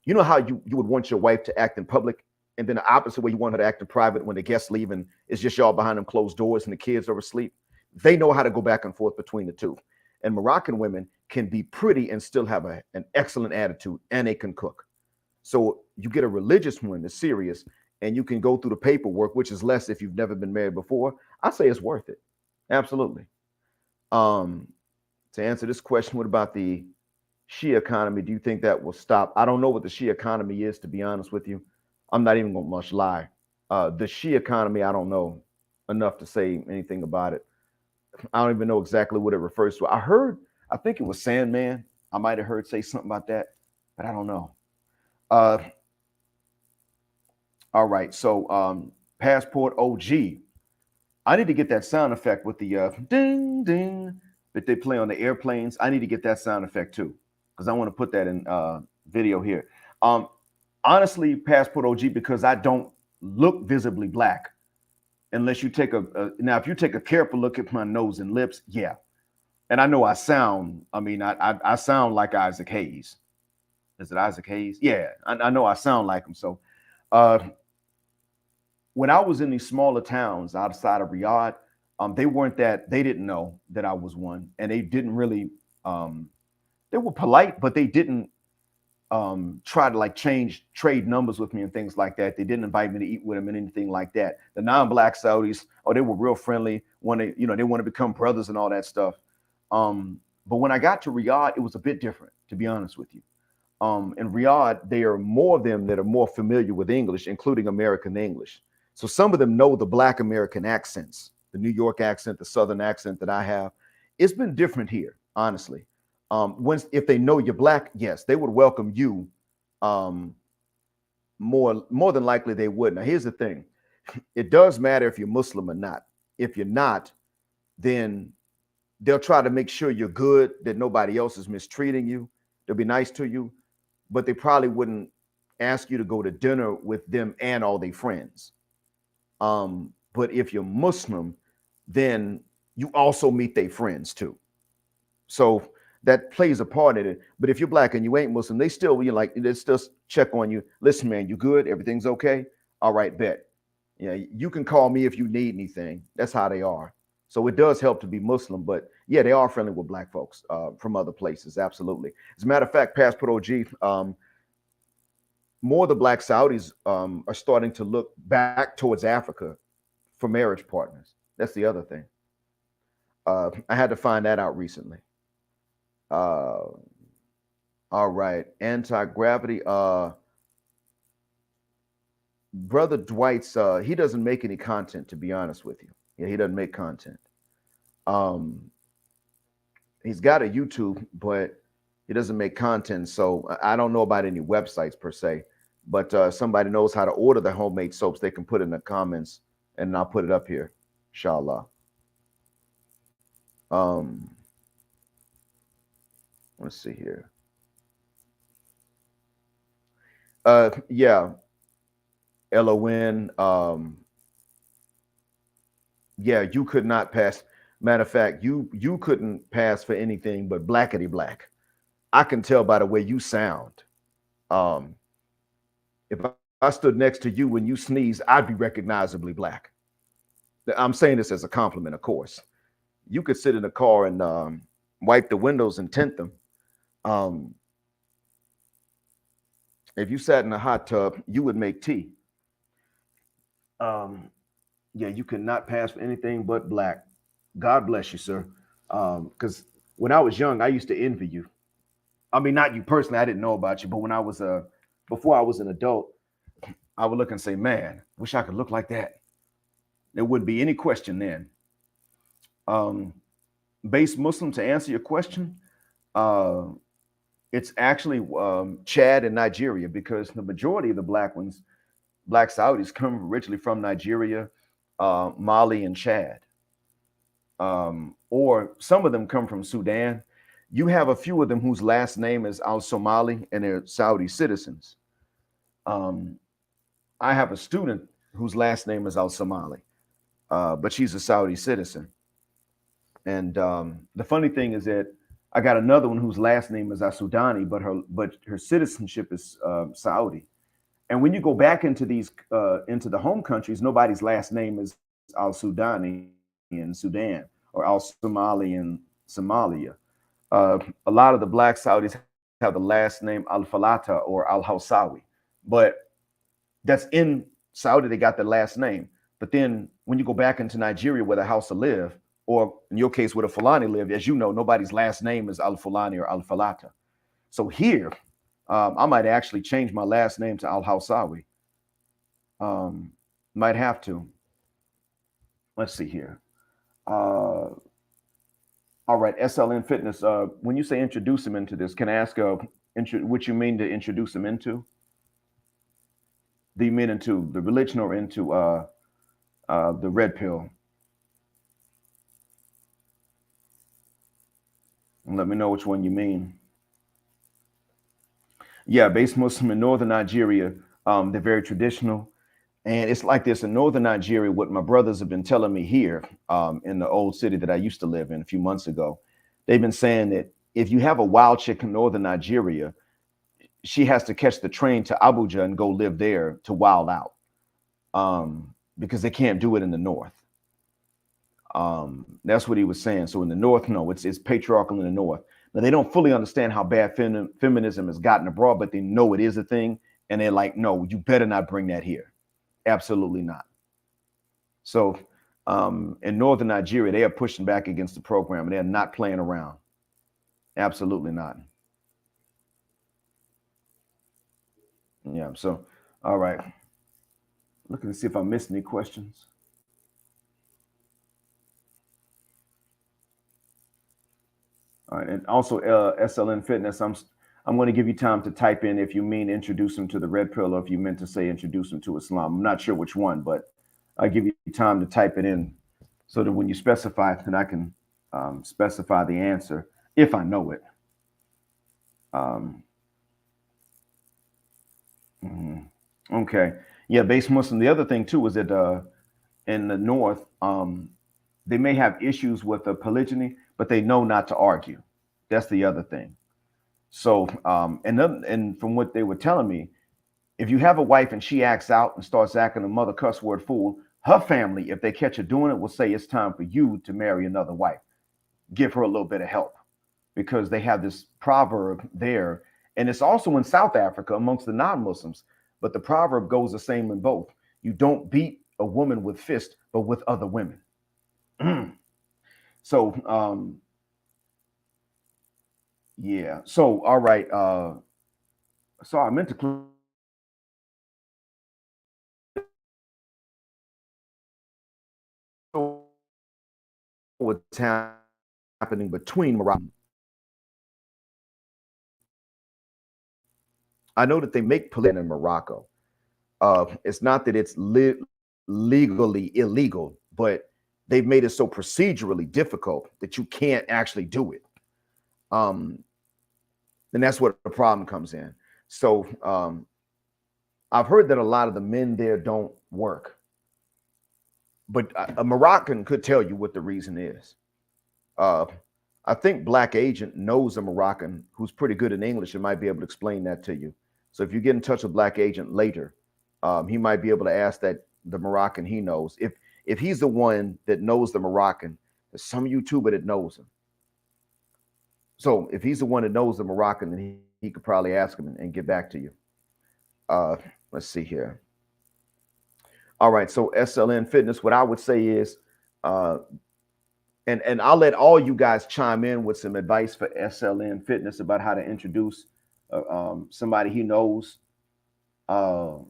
You know how you would want your wife to act in public, and then the opposite way you want her to act in private when the guests leave and it's just y'all behind them closed doors and the kids are asleep? They know how to go back and forth between the two. And Moroccan women can be pretty and still have an excellent attitude, and they can cook. So you get a religious one that's serious, and you can go through the paperwork, which is less if you've never been married before. I say it's worth it. Absolutely. To answer this question, what about the Shia economy? Do you think that will stop? I don't know what the Shia economy is, to be honest with you. I'm not even going to much lie. The Shia economy, I don't know enough to say anything about it. I don't even know exactly what it refers to. I think it was Sandman. I might have heard say something about that, but I don't know. All right, so Passport OG. I need to get that sound effect with the ding ding that they play on the airplanes. I need to get that sound effect too, because I want to put that in video here. Honestly, Passport OG, because I don't look visibly black unless you take now if you take a careful look at my nose and lips, yeah. And I know I sound like Isaac Hayes. Is it Isaac Hayes? Yeah, I know I sound like him. So uh, when I was in these smaller towns outside of Riyadh, they didn't know that I was one, and they didn't really, um, they were polite, but they didn't try to like change trade numbers with me and things like that. They didn't invite me to eat with them and anything like that. The non-black Saudis, oh, they were real friendly. When they want to become brothers and all that stuff. But when I got to Riyadh, it was a bit different, to be honest with you. In Riyadh, there are more of them that are more familiar with English, including American English. So some of them know the Black American accents, the New York accent, the Southern accent that I have. It's been different here, honestly. If they know you're Black, yes, they would welcome you. More than likely they would. Now, here's the thing: it does matter if you're Muslim or not. If you're not, then they'll try to make sure you're good, that nobody else is mistreating you. They'll be nice to you, but they probably wouldn't ask you to go to dinner with them and all their friends. But if you're Muslim, then you also meet their friends too. So that plays a part in it. But if you're Black and you ain't Muslim, they still check on you. Listen, man, you good? Everything's okay? All right, bet. Yeah, you can call me if you need anything. That's how they are. So it does help to be Muslim, but yeah, they are friendly with Black folks from other places. Absolutely. As a matter of fact, Passport OG, more of the Black Saudis are starting to look back towards Africa for marriage partners. That's the other thing. I had to find that out recently. All right, anti-gravity. Brother Dwight's he doesn't make any content, to be honest with you. Yeah, he doesn't make content. Um, he's got a YouTube, but he doesn't make content. So I don't know about any websites per se. But somebody knows how to order the homemade soaps, they can put it in the comments, and I'll put it up here, inshallah. Um, let's see here. Yeah, LON. Yeah, you could not pass. Matter of fact, you couldn't pass for anything but blackety black. I can tell by the way you sound. Um, if I stood next to you when you sneeze, I'd be recognizably Black. I'm saying this as a compliment, of course. You could sit in a car and wipe the windows and tint them. Um, if you sat in a hot tub, you would make tea. Um, yeah, you could not pass for anything but Black. God bless you, sir. Because when I was young, I used to envy you. I mean, not you personally. I didn't know about you, but when I was before I was an adult, I would look and say, "Man, wish I could look like that." There wouldn't be any question then. Um, Base Muslim, to answer your question, uh, it's actually Chad and Nigeria, because the majority of the Black Saudis, come originally from Nigeria, Mali, and Chad. Or some of them come from Sudan. You have a few of them whose last name is Al Somali and they're Saudi citizens. Um, I have a student whose last name is Al Somali, but she's a Saudi citizen. And the funny thing is that I got another one whose last name is Al Sudani, but her citizenship is Saudi. And when you go back into into the home countries, nobody's last name is Al Sudani in Sudan or Al Somali in Somalia. A lot of the Black Saudis have the last name Al Falata or Al Hausawi, but that's in Saudi. They got the last name. But then when you go back into Nigeria where the Hausa live, or in your case where the Fulani live, as you know, nobody's last name is Al Fulani or Al Falata. So here, I might actually change my last name to Al Hausawi. Might have to. Let's see here. All right, SLN Fitness. When you say introduce him into this, can I ask what you mean to introduce him into? Do you mean into the religion or into the red pill? And let me know which one you mean. Yeah, base Muslim in northern Nigeria. They're very traditional. And it's like this in northern Nigeria, what my brothers have been telling me here in the old city that I used to live in a few months ago. They've been saying that if you have a wild chick in northern Nigeria, she has to catch the train to Abuja and go live there to wild out, because they can't do it in the north. That's what he was saying. So in the north, no, it's patriarchal in the north. Now they don't fully understand how bad feminism has gotten abroad, but they know it is a thing, and they're like, no, you better not bring that here. Absolutely not. So in northern Nigeria, they are pushing back against the program, and they're not playing around. Absolutely not. Yeah. So, all right. Looking to see if I missed any questions. All right, and also SLN Fitness. I'm going to give you time to type in if you mean introduce them to the red pill or if you meant to say introduce them to Islam. I'm not sure which one, but I'll give you time to type it in so that when you specify it, then I can specify the answer if I know it. Um, mhm. Okay, yeah, base Muslim. The other thing too is that in the North, they may have issues with the polygyny, but they know not to argue. That's the other thing. So, and from what they were telling me, if you have a wife and she acts out and starts acting a mother cuss word fool, her family, if they catch her doing it, will say it's time for you to marry another wife. Give her a little bit of help, because they have this proverb there, and it's also in South Africa amongst the non-Muslims. But the proverb goes the same in both. You don't beat a woman with fist, but with other women. So, yeah. So, all right. So I meant to what's happening between Morocco. I know that they make polygyny in Morocco. It's not that it's legally illegal, but they've made it so procedurally difficult that you can't actually do it. And that's where the problem comes in. So I've heard that a lot of the men there don't work, but a Moroccan could tell you what the reason is. Uh, I think Black Agent knows a Moroccan who's pretty good in English and might be able to explain that to you. So if you get in touch with Black Agent later, he might be able to ask that the Moroccan he knows. If he's the one that knows the Moroccan, there's some YouTuber that knows him. So if he's the one that knows the Moroccan, then he could probably ask him and get back to you. Let's see here. All right, so SLN Fitness, what I would say is, and I'll let all you guys chime in with some advice for SLN Fitness about how to introduce somebody he knows to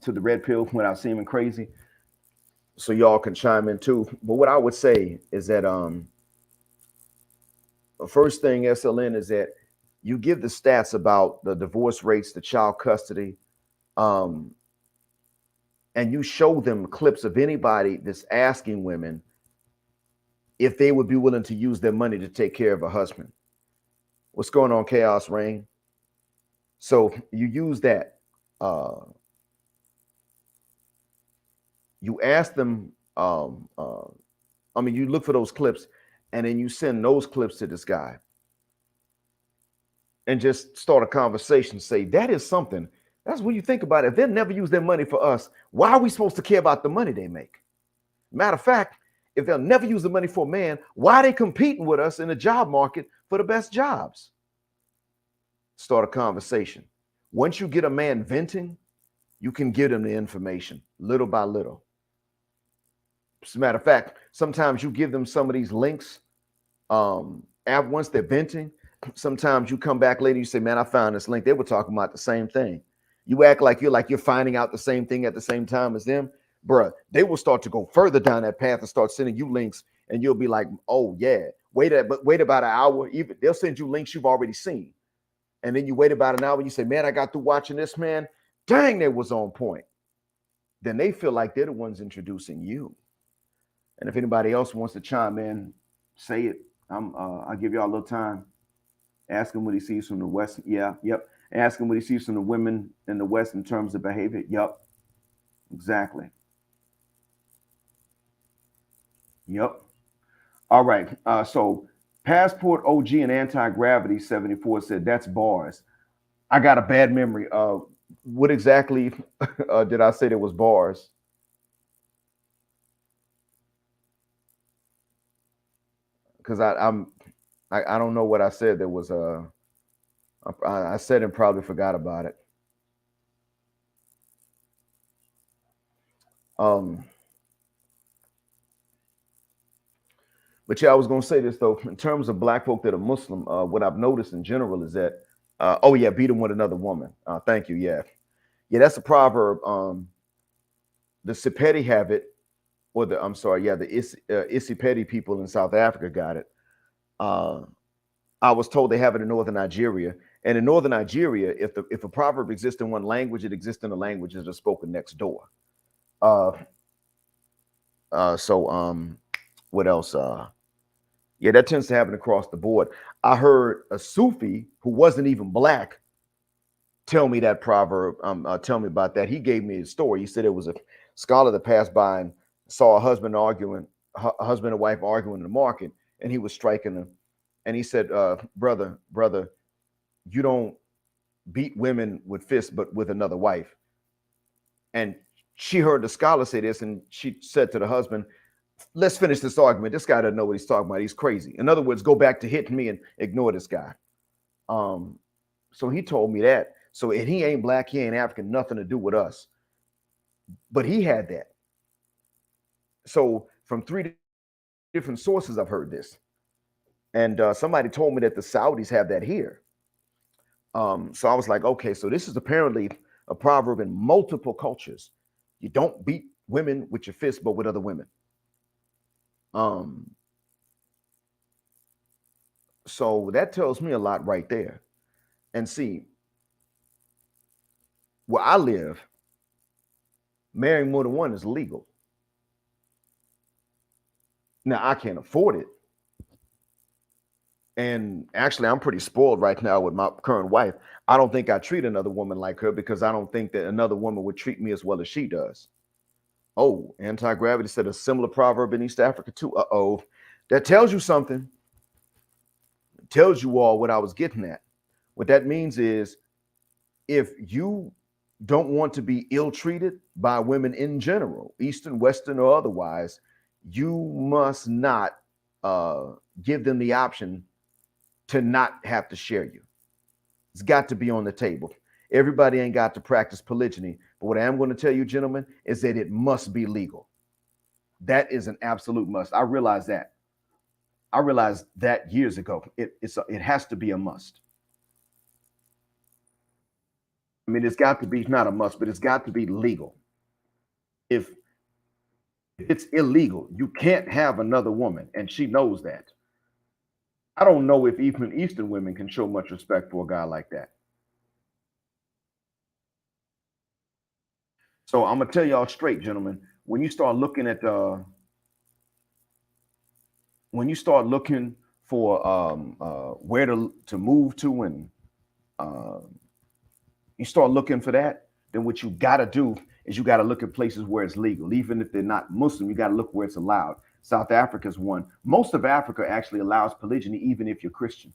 the red pill without seeming crazy. So y'all can chime in too. But what I would say is that the first thing, SLN, is that you give the stats about the divorce rates, the child custody, and you show them clips of anybody that's asking women if they would be willing to use their money to take care of a husband. What's going on, Chaos Rain? So you use that. You ask them, you look for those clips, and then you send those clips to this guy and just start a conversation. Say, that is something. That's what you think about it. If they'll never use their money for us, why are we supposed to care about the money they make? Matter of fact, if they'll never use the money for a man, why are they competing with us in the job market for the best jobs? Start a conversation. Once you get a man venting, you can give them the information little by little. As a matter of fact, sometimes you give them some of these links. Once they're venting, sometimes you come back later, you say, man, I found this link. They were talking about the same thing. You act like you're finding out the same thing at the same time as them. Bruh, they will start to go further down that path and start sending you links, and you'll be like, oh yeah, wait about an hour. Even they'll send you links you've already seen. And then you wait about an hour, and you say, man, I got through watching this, man. Dang, that was on point. Then they feel like they're the ones introducing you. And if anybody else wants to chime in, say it. I'll give y'all a little time. Ask him what he sees from the West. Yeah, yep. Ask him what he sees from the women in the West in terms of behavior. Yep. Exactly. Yep. All right. So Passport OG and Anti-Gravity 74 said that's bars. I got a bad memory. What exactly did I say that was bars? Because I don't know what I said that was I said and probably forgot about it. Um, but yeah, I was gonna say this though. In terms of black folk that are Muslim, what I've noticed in general is that oh yeah, beat them with another woman. Thank you. Yeah, yeah, that's a proverb. The Sepedi have it, or the I'm sorry, yeah, the Isipedi people in South Africa got it. Uh, I was told they have it in northern Nigeria. And in northern Nigeria, if a proverb exists in one language, it exists in the languages that are spoken next door. Uh, so what else? Yeah, that tends to happen across the board. I heard a Sufi who wasn't even black tell me that proverb. Tell me about that. He gave me a story. He said it was a scholar that passed by and saw a husband a husband and wife arguing in the market, and he was striking them. And he said, brother, you don't beat women with fists, but with another wife. And she heard the scholar say this, and she said to the husband, let's finish this argument. This guy doesn't know what he's talking about. He's crazy. In other words, go back to hitting me and ignore this guy. So he told me that. So and he ain't black, he ain't African, nothing to do with us. But he had that. So from three different sources, I've heard this. And somebody told me that the Saudis have that here. So I was like, okay, so this is apparently a proverb in multiple cultures. You don't beat women with your fist, but with other women. So that tells me a lot right there. And see, where I live, marrying more than one is legal. Now I can't afford it. And actually, I'm pretty spoiled right now with my current wife. I don't think I treat another woman like her because I don't think that another woman would treat me as well as she does. Oh, Anti-Gravity said a similar proverb in East Africa too. Uh-oh. That tells you something. It tells you all what I was getting at. What that means is if you don't want to be ill-treated by women in general, Eastern, Western, or otherwise, you must not give them the option to not have to share you. It's got to be on the table. Everybody ain't got to practice polygyny, but what I am going to tell you, gentlemen, is that it must be legal. That is an absolute must. I realized that. I realized that years ago. It has to be a must. I mean, it's got to be not a must, but it's got to be legal. If it's illegal, you can't have another woman, and she knows that. I don't know if even Eastern women can show much respect for a guy like that. So I'm gonna tell y'all straight, gentlemen. When you start looking for where to move to, and uh, you start looking for that, then what you got to do is you got to look at places where it's legal, even if they're not Muslim. You got to look where it's allowed. South Africa is one. Most of Africa actually allows polygyny, even if you're Christian.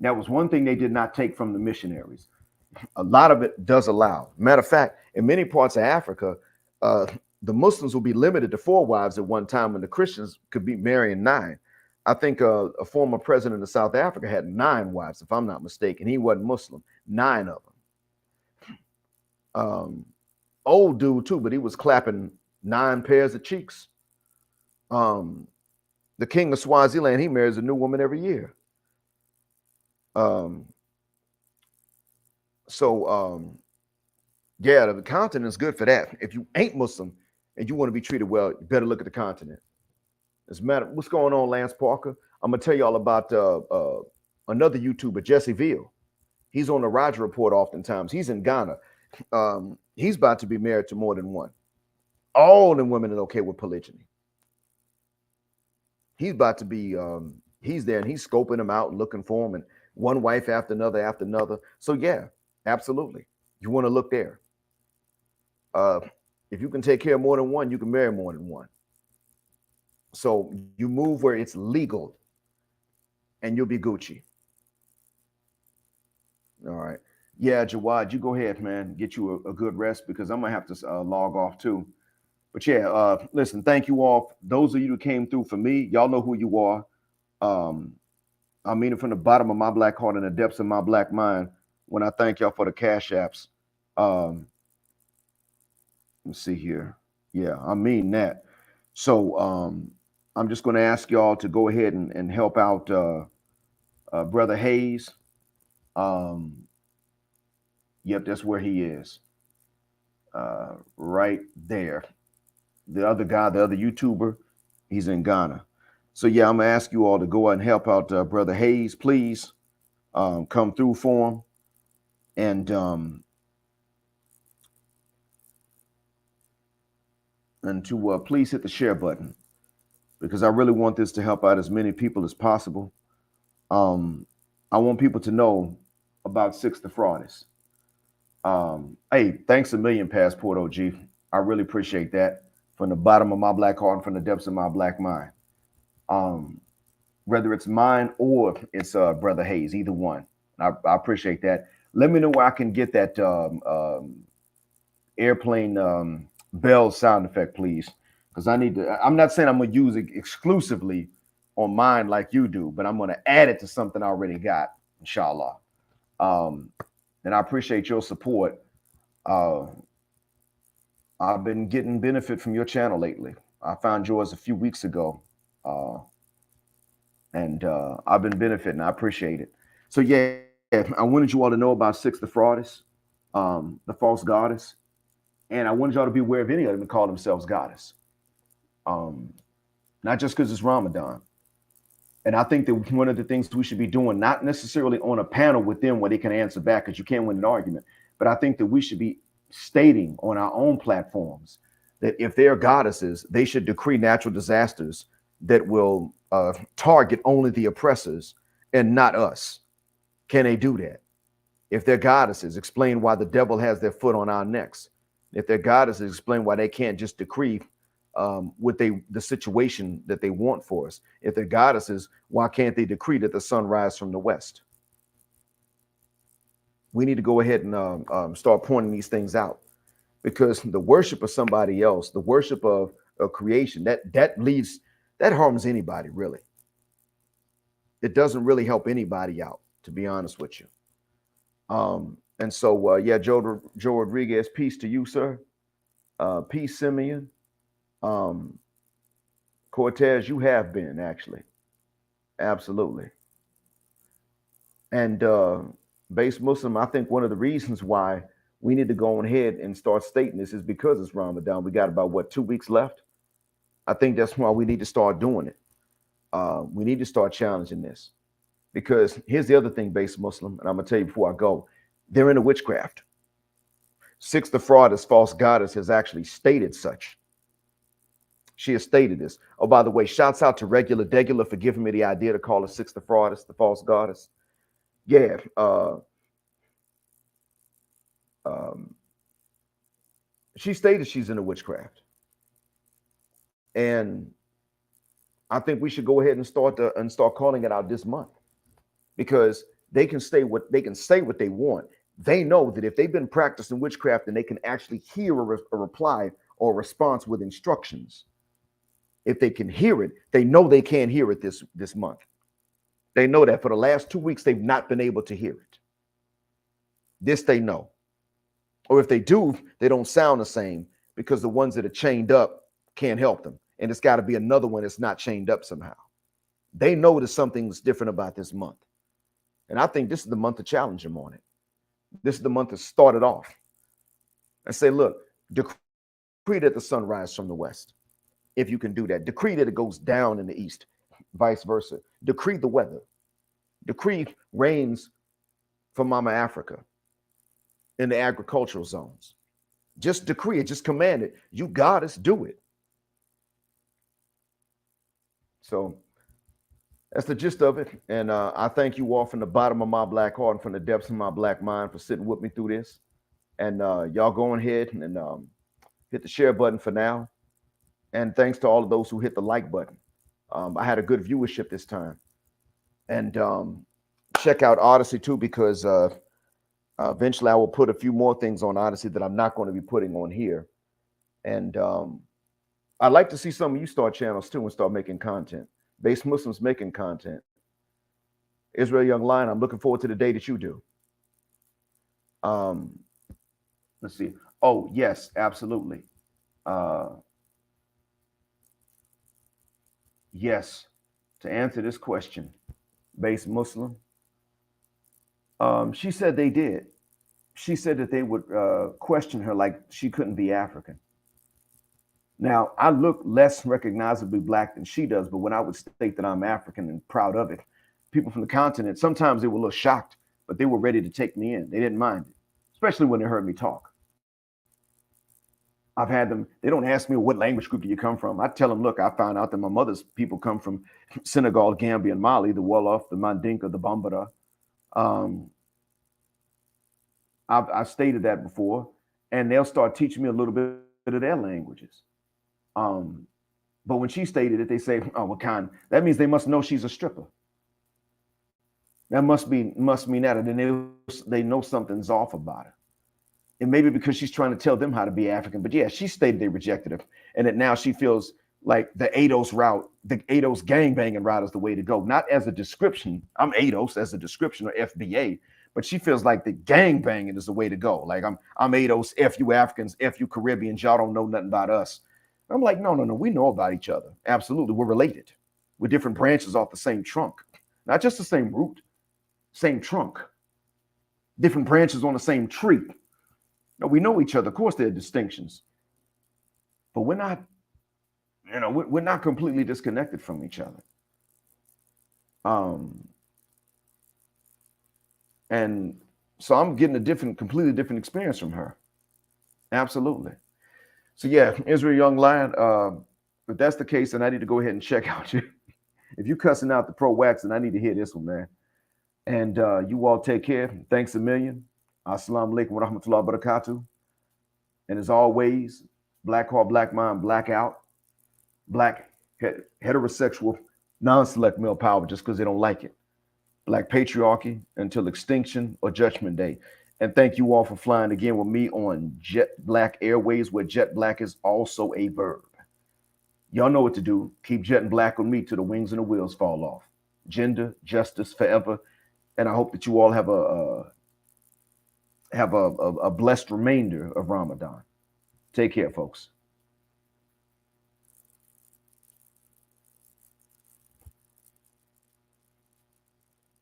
That was one thing they did not take from the missionaries. A lot of it does allow. Matter of fact, in many parts of Africa, uh, the Muslims will be limited to 4 wives at one time, and the Christians could be marrying 9. I think a former president of South Africa had 9 wives, if I'm not mistaken. He wasn't Muslim. 9 of them. Old dude too, but he was clapping 9 pairs of cheeks. The king of Swaziland, he marries a new woman every year. Yeah, the continent is good for that. If you ain't Muslim and you want to be treated well, you better look at the continent. As a matter, what's going on, Lance Parker? I'm gonna tell you all about another YouTuber, Jesse Veal. He's on the Roger Report oftentimes. He's in Ghana. He's about to be married to more than one. All the women are okay with polygyny. He's about to be, he's there and he's scoping them out, looking for them, and one wife after another after another. So yeah, absolutely. You want to look there. If you can take care of more than one, you can marry more than one. So you move where it's legal. and you'll be Gucci. All right. Yeah, Jawad, you go ahead, man. Get you a good rest because I'm gonna have to log off too. But yeah, listen, thank you all. Those of you who came through for me, y'all know who you are. Um, I mean it from the bottom of my black heart and the depths of my black mind when I thank y'all for the cash apps. Um, let's see here. Yeah, I mean that. So I'm just going to ask y'all to go ahead and help out Brother Hayes. Um, yep, that's where he is. Right there. The other guy, the other YouTuber, he's in Ghana. So yeah, I'm gonna ask you all to go out and help out Brother Hayes, please. Come through for him, and to please hit the share button because I really want this to help out as many people as possible. Um, I want people to know about Six the Fraudist. Hey, thanks a million, Passport OG. I really appreciate that from the bottom of my black heart and from the depths of my black mind. Um, Whether it's mine or it's Brother Hayes, either one. I appreciate that. Let me know where I can get that airplane bell sound effect, please, because I need to. I'm not saying I'm gonna use it exclusively on mine like you do, but I'm gonna add it to something I already got, inshallah. Um, and I appreciate your support. Uh, I've been getting benefit from your channel lately. I found yours a few weeks ago, uh, and I've been benefiting. I appreciate it. So yeah, I wanted you all to know about Six the Fraudist, the false goddess, and I wanted y'all to be aware of any of them that call themselves goddess. Um, Not just because it's Ramadan. And I think that one of the things we should be doing, not necessarily on a panel with them where they can answer back because you can't win an argument, but I think that we should be stating on our own platforms that if they're goddesses, they should decree natural disasters that will target only the oppressors and not us. Can they do that? If they're goddesses, explain why the devil has their foot on our necks. If they're goddesses, explain why they can't just decree what the situation that they want for us. If they're goddesses, why can't they decree that the sun rise from the west? We need to go ahead and start pointing these things out because the worship of somebody else, the worship of creation, that harms anybody really. It doesn't really help anybody out, to be honest with you. And so, yeah, Joe Rodriguez, peace to you, sir. Peace, Simeon. Cortez, you have been actually, absolutely. And base Muslim, I think one of the reasons why we need to go on ahead and start stating this is because it's Ramadan. We got about 2 weeks left. I think that's why we need to start doing it. We need to start challenging this because here's the other thing, base Muslim, and I'm gonna tell you before I go, they're into witchcraft. Six the Fraudist, false goddess, has actually stated such. She has stated this. Oh, by the way, shouts out to Regular Degular for giving me the idea to call her Six the Fraudist, the false goddess. Yeah. She stated she's into witchcraft. And I think we should go ahead and start calling it out this month because they can say what they want. They know that if they've been practicing witchcraft and they can actually hear a reply or a response with instructions, if they can hear it, they know they can't hear it this month. They know that for the last 2 weeks, they've not been able to hear it. This they know. Or if they do, they don't sound the same because the ones that are chained up can't help them. And it's got to be another one that's not chained up somehow. They know there's something that's different about this month. And I think this is the month to challenge them on it. This is the month to start it off and say, look, decree that the sun rises from the west. If you can do that, decree that it goes down in the east, vice versa. Decree the weather. Decree rains for Mama Africa in the agricultural zones. Just decree it, just command it. You goddess, do it. So that's the gist of it. And I thank you all from the bottom of my black heart and from the depths of my black mind for sitting with me through this. And y'all go ahead and hit the share button for now. And thanks to all of those who hit the like button. I had a good viewership this time. And check out Odyssey too, because eventually I will put a few more things on Odyssey that I'm not going to be putting on here. And I'd like to see some of you start channels too and start making content. Base Muslims making content. Israel Young Lion, I'm looking forward to the day that you do. Let's see. Oh, yes, absolutely. Uh, yes, to answer this question, base Muslim, she said they did. She said that they would question her like she couldn't be African. Now, I look less recognizably black than she does, but when I would state that I'm African and proud of it, people from the continent, sometimes they were a little shocked, but they were ready to take me in. They didn't mind it, especially when they heard me talk. I've had them, they don't ask me, what language group do you come from? I tell them, look, I found out that my mother's people come from Senegal, Gambia, and Mali, the Wolof, the Mandinka, the Bambara. Um, I've stated that before, and they'll start teaching me a little bit of their languages. Um, but when she stated it, they say, "Oh, what kind?" That means they must know she's a stripper. That must mean that, and then they know something's off about her. And maybe because she's trying to tell them how to be African. But yeah, she stated they rejected her, and that now she feels like the ADOS route, the ADOS gangbanging route is the way to go. Not as a description. I'm ADOS as a description or FBA, but she feels like the gangbanging is the way to go. Like I'm ADOS, F you Africans, F you Caribbeans, y'all don't know nothing about us. I'm like, no, we know about each other. Absolutely, we're related. We're different branches off the same trunk, not just the same root, same trunk, different branches on the same tree. No, we know each other. Of course, there are distinctions, but we're not, we're not completely disconnected from each other. And so I'm getting a completely different experience from her. Absolutely. So yeah, Israel Young Lion. If that's the case, then I need to go ahead and check out you. If you cussing out the pro wax, then I need to hear this one, man. And you all take care. Thanks a million. Assalamu alaikum wa rahmatullahi wa barakatuh. And as always, black heart, black mind, black out, black heterosexual, non-select male power just because they don't like it. Black patriarchy until extinction or judgment day. And thank you all for flying again with me on Jet Black Airways, where jet black is also a verb. Y'all know what to do. Keep jetting black with me till the wings and the wheels fall off. Gender, justice, forever. And I hope that you all have a blessed remainder of Ramadan. Take care, folks.